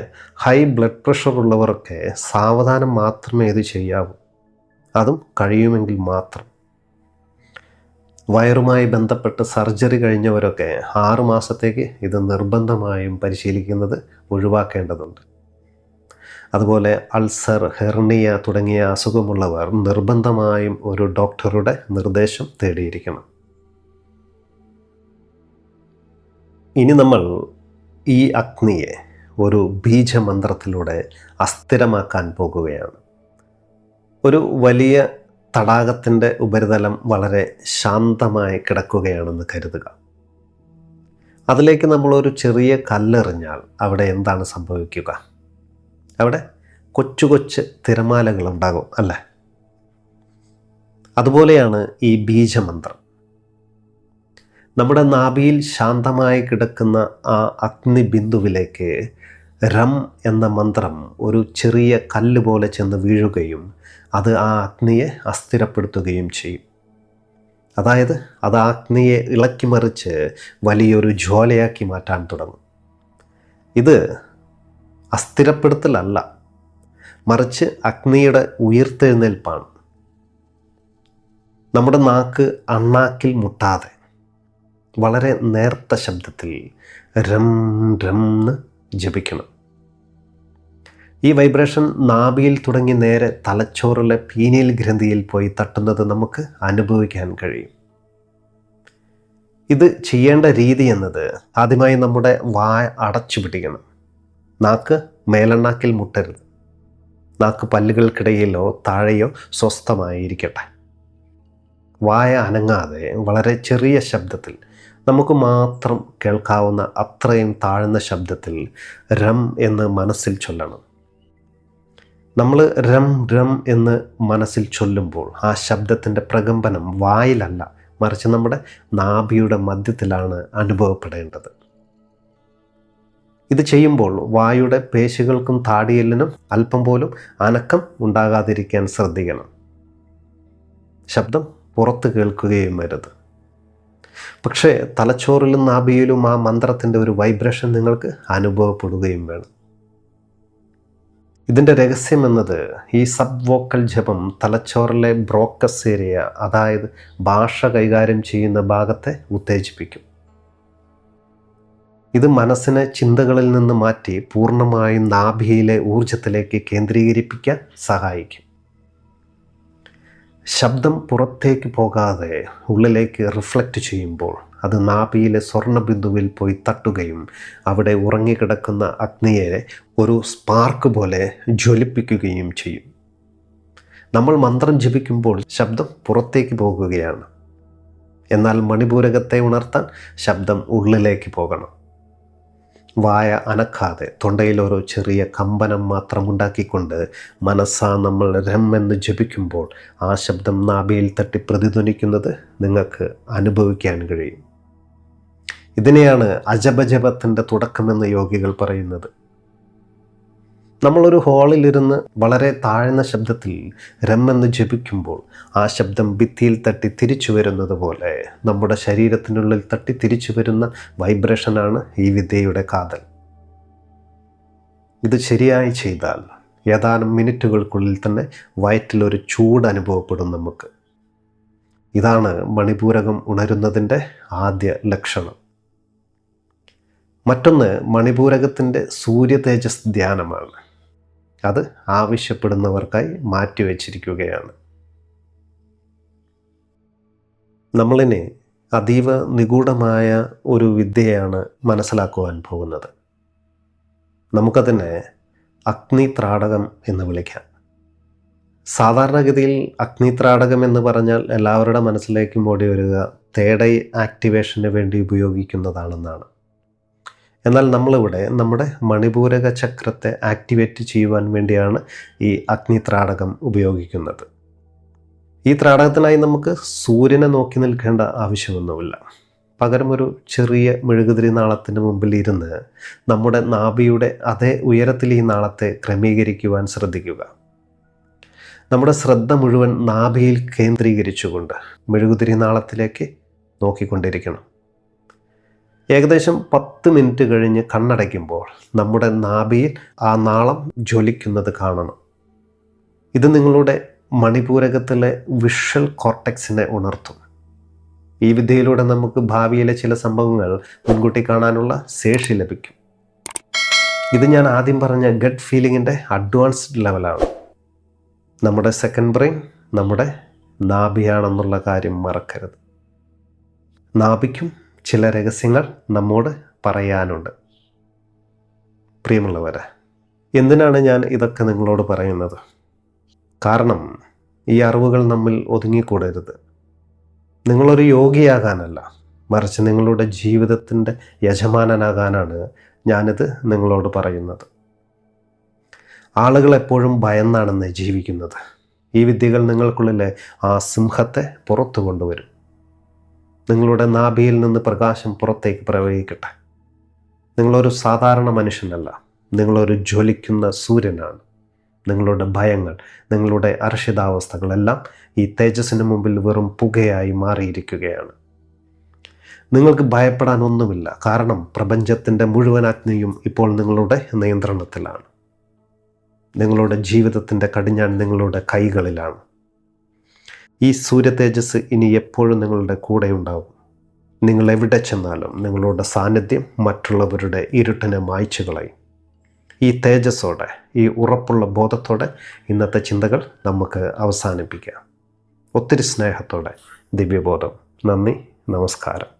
ഹൈ ബ്ലഡ് പ്രഷർ ഉള്ളവരൊക്കെ സാവധാനം മാത്രമേ ഇത് ചെയ്യാവൂ. അതും കഴിയുമെങ്കിൽ മാത്രം. വയറുമായി ബന്ധപ്പെട്ട് സർജറി കഴിഞ്ഞവരൊക്കെ 6 മാസത്തേക്ക് ഇത് നിർബന്ധമായും പരിശീലിക്കുന്നത് ഒഴിവാക്കേണ്ടതുണ്ട്. അതുപോലെ അൾസർ, ഹെർണിയ തുടങ്ങിയ അസുഖമുള്ളവർ നിർബന്ധമായും ഒരു ഡോക്ടറുടെ നിർദ്ദേശം തേടിയിരിക്കണം. ഇനി നമ്മൾ ഈ അഗ്നിയെ ഒരു ബീജമന്ത്രത്തിലൂടെ അസ്ഥിരമാക്കാൻ പോകുകയാണ്. ഒരു വലിയ തടാകത്തിൻ്റെ ഉപരിതലം വളരെ ശാന്തമായി കിടക്കുകയാണെന്ന് കരുതുക. അതിലേക്ക് നമ്മളൊരു ചെറിയ കല്ലെറിഞ്ഞാൽ അവിടെ എന്താണ് സംഭവിക്കുക? അവിടെ കൊച്ചു കൊച്ചു തിരമാലകൾ ഉണ്ടാകും, അല്ലേ? അതുപോലെയാണ് ഈ ബീജമന്ത്രം. നമ്മുടെ നാഭിയിൽ ശാന്തമായി കിടക്കുന്ന ആ അഗ്നിബിന്ദുവിലേക്ക് രം എന്ന മന്ത്രം ഒരു ചെറിയ കല്ല് പോലെ ചെന്ന് വീഴുകയും അത് ആ അഗ്നിയെ അസ്ഥിരപ്പെടുത്തുകയും ചെയ്യും. അതായത് അത് ആ അഗ്നിയെ ഇളക്കി മറിച്ച് വലിയൊരു ജ്വാലയാക്കി മാറ്റാൻ തുടങ്ങും. ഇത് അസ്ഥിരപ്പെടുത്തലല്ല, മറിച്ച് അഗ്നിയുടെ ഉയർത്തെഴുന്നേൽപ്പാണ്. നമ്മുടെ നാക്ക് അണ്ണാക്കിൽ മുട്ടാതെ വളരെ നേർത്ത ശബ്ദത്തിൽ രം രം എന്ന് ജപിക്കണം. ഈ വൈബ്രേഷൻ നാഭിയിൽ തുടങ്ങി നേരെ തലച്ചോറിലെ പീനിയൽ ഗ്രന്ഥിയിൽ പോയി തട്ടുന്നത് നമുക്ക് അനുഭവിക്കാൻ കഴിയും. ഇത് ചെയ്യേണ്ട രീതി എന്നത് ആദ്യമായി നമ്മുടെ വായ അടച്ചു പിടിക്കണം. നാക്ക് മേലെണ്ണാക്കിൽ മുട്ടരുത്. നാക്ക് പല്ലുകൾക്കിടയിലോ താഴെയോ സ്വസ്ഥമായിരിക്കട്ടെ. വായ അനങ്ങാതെ വളരെ ചെറിയ ശബ്ദത്തിൽ നമുക്ക് മാത്രം കേൾക്കാവുന്ന അത്രയും താഴ്ന്ന ശബ്ദത്തിൽ രം എന്ന് മനസ്സിൽ ചൊല്ലണം. നമ്മൾ രം രം എന്ന് മനസ്സിൽ ചൊല്ലുമ്പോൾ ആ ശബ്ദത്തിൻ്റെ പ്രകമ്പനം വായിലല്ല, മറിച്ച് നമ്മുടെ നാഭിയുടെ മധ്യത്തിലാണ് അനുഭവപ്പെടേണ്ടത്. ഇത് ചെയ്യുമ്പോൾ വായുടെ പേശികൾക്കും താടിയെല്ലിനും അല്പം പോലും അനക്കം ഉണ്ടാകാതിരിക്കാൻ ശ്രദ്ധിക്കണം. ശബ്ദം പുറത്ത് കേൾക്കുകയും വരുത്. പക്ഷേ തലച്ചോറിലും നാഭിയിലും ആ മന്ത്രത്തിൻ്റെ ഒരു വൈബ്രേഷൻ നിങ്ങൾക്ക് അനുഭവപ്പെടുകയും വേണം. ഇതിൻ്റെ രഹസ്യം എന്നത് ഈ സബ് വോക്കൽ ജപം തലച്ചോറിലെ ബ്രോക്കസ് ഏരിയ, അതായത് ഭാഷ കൈകാര്യം ചെയ്യുന്ന ഭാഗത്തെ ഉത്തേജിപ്പിക്കും. ഇത് മനസ്സിനെ ചിന്തകളിൽ നിന്ന് മാറ്റി പൂർണ്ണമായും നാഭിയിലെ ഊർജത്തിലേക്ക് കേന്ദ്രീകരിപ്പിക്കാൻ സഹായിക്കും. ശബ്ദം പുറത്തേക്ക് പോകാതെ ഉള്ളിലേക്ക് റിഫ്ലക്റ്റ് ചെയ്യുമ്പോൾ അത് നാഭിയിലെ സ്വർണ്ണബിന്ദുവിൽ പോയി തട്ടുകയും അവിടെ ഉറങ്ങിക്കിടക്കുന്ന അഗ്നിയെ ഒരു സ്പാർക്ക് പോലെ ജ്വലിപ്പിക്കുകയും ചെയ്യും. നമ്മൾ മന്ത്രം ജപിക്കുമ്പോൾ ശബ്ദം പുറത്തേക്ക് പോകുകയാണ്. എന്നാൽ മണിപൂരകത്തെ ഉണർത്താൻ ശബ്ദം ഉള്ളിലേക്ക് പോകണം. വായ അനക്കാതെ തൊണ്ടയിൽ ഓരോ ചെറിയ കമ്പനം മാത്രം ഉണ്ടാക്കിക്കൊണ്ട് മനസ്സാ നമ്മൾ രം എന്ന് ജപിക്കുമ്പോൾ ആ ശബ്ദം നാഭിയിൽ തട്ടി പ്രതിധ്വനിക്കുന്നത് നിങ്ങൾക്ക് അനുഭവിക്കാൻ കഴിയും. ഇതിനെയാണ് അജപജപത്തിൻ്റെ തുടക്കമെന്ന് യോഗികൾ പറയുന്നത്. നമ്മളൊരു ഹാളിലിരുന്ന് വളരെ താഴ്ന്ന ശബ്ദത്തിൽ രം എന്ന് ജപിക്കുമ്പോൾ ആ ശബ്ദം ഭിത്തിയിൽ തട്ടി തിരിച്ചു വരുന്നത് പോലെ നമ്മുടെ ശരീരത്തിനുള്ളിൽ തട്ടി തിരിച്ചു വരുന്ന വൈബ്രേഷനാണ് ഈ വിദ്യയുടെ കാതൽ. ഇത് ശരിയായി ചെയ്താൽ ഏതാനും മിനിറ്റുകൾക്കുള്ളിൽ തന്നെ വയറ്റിലൊരു ചൂട് അനുഭവപ്പെടും നമുക്ക്. ഇതാണ് മണിപൂരകം ഉണരുന്നതിൻ്റെ ആദ്യ ലക്ഷണം. മറ്റൊന്ന് മണിപൂരകത്തിൻ്റെ സൂര്യ തേജസ് ധ്യാനമാണ്. അത് ആവശ്യപ്പെടുന്നവർക്കായി മാറ്റിവെച്ചിരിക്കുകയാണ്. നമ്മളിനെ അതീവ നിഗൂഢമായ ഒരു വിദ്യയാണ് മനസ്സിലാക്കുവാൻ പോകുന്നത്. നമുക്കതിനെ അഗ്നിത്രാടകം എന്ന് വിളിക്കാം. സാധാരണഗതിയിൽ അഗ്നിത്രാടകം എന്ന് പറഞ്ഞാൽ എല്ലാവരുടെ മനസ്സിലേക്കും ഓടി വരിക തേർഡ് ഐ ആക്ടിവേഷന് വേണ്ടി ഉപയോഗിക്കുന്നതാണെന്നാണ്. എന്നാൽ നമ്മളിവിടെ നമ്മുടെ മണിപൂരക ചക്രത്തെ ആക്ടിവേറ്റ് ചെയ്യുവാൻ വേണ്ടിയാണ് ഈ അഗ്നിത്രാടകം ഉപയോഗിക്കുന്നത്. ഈ ത്രാടകത്തിനായി നമുക്ക് സൂര്യനെ നോക്കി നിൽക്കേണ്ട ആവശ്യമൊന്നുമില്ല. പകരം ഒരു ചെറിയ മെഴുകുതിരി നാളത്തിന് മുമ്പിൽ ഇരുന്ന് നമ്മുടെ നാഭിയുടെ അതേ ഉയരത്തിൽ ഈ നാളത്തെ ക്രമീകരിക്കുവാൻ ശ്രദ്ധിക്കുക. നമ്മുടെ ശ്രദ്ധ മുഴുവൻ നാഭിയിൽ കേന്ദ്രീകരിച്ചുകൊണ്ട് മെഴുകുതിരി നാളത്തിലേക്ക് നോക്കിക്കൊണ്ടിരിക്കണം. ഏകദേശം 10 മിനിറ്റ് കഴിഞ്ഞ് കണ്ണടയ്ക്കുമ്പോൾ നമ്മുടെ നാഭിയിൽ ആ നാളം ജ്വലിക്കുന്നത് കാണണം. ഇത് നിങ്ങളുടെ മണിപൂരകത്തിലെ വിഷ്വൽ കോർട്ടെക്സിനെ ഉണർത്തും. ഈ വിദ്യയിലൂടെ നമുക്ക് ഭാവിയിലെ ചില സംഭവങ്ങൾ മുൻകൂട്ടി കാണാനുള്ള ശേഷി ലഭിക്കും. ഇത് ഞാൻ ആദ്യം പറഞ്ഞ ഗട്ട് ഫീലിങ്ങിൻ്റെ അഡ്വാൻസ്ഡ് ലെവലാണ്. നമ്മുടെ സെക്കൻഡ് ബ്രെയിൻ നമ്മുടെ നാഭിയാണെന്നുള്ള കാര്യം മറക്കരുത്. നാഭിക്കും ചില രഹസ്യങ്ങൾ നമ്മോട് പറയാനുണ്ട്. പ്രിയമുള്ളവരെ, എന്തിനാണ് ഞാൻ ഇതൊക്കെ നിങ്ങളോട് പറയുന്നത്? കാരണം ഈ അറിവുകൾ നമ്മിൽ ഒതുങ്ങിക്കൂടരുത്. നിങ്ങളൊരു യോഗിയാകാനല്ല, മറിച്ച് നിങ്ങളുടെ ജീവിതത്തിൻ്റെ യജമാനനാകാനാണ് ഞാനിത് നിങ്ങളോട് പറയുന്നത്. ആളുകൾ എപ്പോഴും ഭയന്നാണെന്ന് ജീവിക്കുന്നത്. ഈ വിദ്യകൾ നിങ്ങൾക്കുള്ളിലെ ആ സിംഹത്തെ പുറത്തു കൊണ്ടുവരും. നിങ്ങളുടെ നാഭിയിൽ നിന്ന് പ്രകാശം പുറത്തേക്ക് പ്രവഹിക്കട്ടെ. നിങ്ങളൊരു സാധാരണ മനുഷ്യനല്ല, നിങ്ങളൊരു ജ്വലിക്കുന്ന സൂര്യനാണ്. നിങ്ങളുടെ ഭയങ്ങൾ, നിങ്ങളുടെ അരക്ഷിതാവസ്ഥകളെല്ലാം ഈ തേജസ്സിന് മുമ്പിൽ വെറും പുകയായി മാറിയിരിക്കുകയാണ്. നിങ്ങൾക്ക് ഭയപ്പെടാൻ ഒന്നുമില്ല. കാരണം പ്രപഞ്ചത്തിൻ്റെ മുഴുവൻ അഗ്നിയും ഇപ്പോൾ നിങ്ങളുടെ നിയന്ത്രണത്തിലാണ്. നിങ്ങളുടെ ജീവിതത്തിൻ്റെ കടിഞ്ഞാൺ നിങ്ങളുടെ കൈകളിലാണ്. ഈ സൂര്യ തേജസ് ഇനി എപ്പോഴും നിങ്ങളുടെ കൂടെ ഉണ്ടാവും. നിങ്ങൾ എവിടെ ചെന്നാലും നിങ്ങളുടെ സാന്നിധ്യം മറ്റുള്ളവരുടെ ഇരുട്ടിനെ മായ്ച്ചു കളയും. ഈ തേജസ്സോടെ, ഈ ഉറപ്പുള്ള ബോധത്തോടെ ഇന്നത്തെ ചിന്തകൾ നമുക്ക് അവസാനിപ്പിക്കാം. ഒത്തിരി സ്നേഹത്തോടെ ദിവ്യബോധം. നന്ദി, നമസ്കാരം.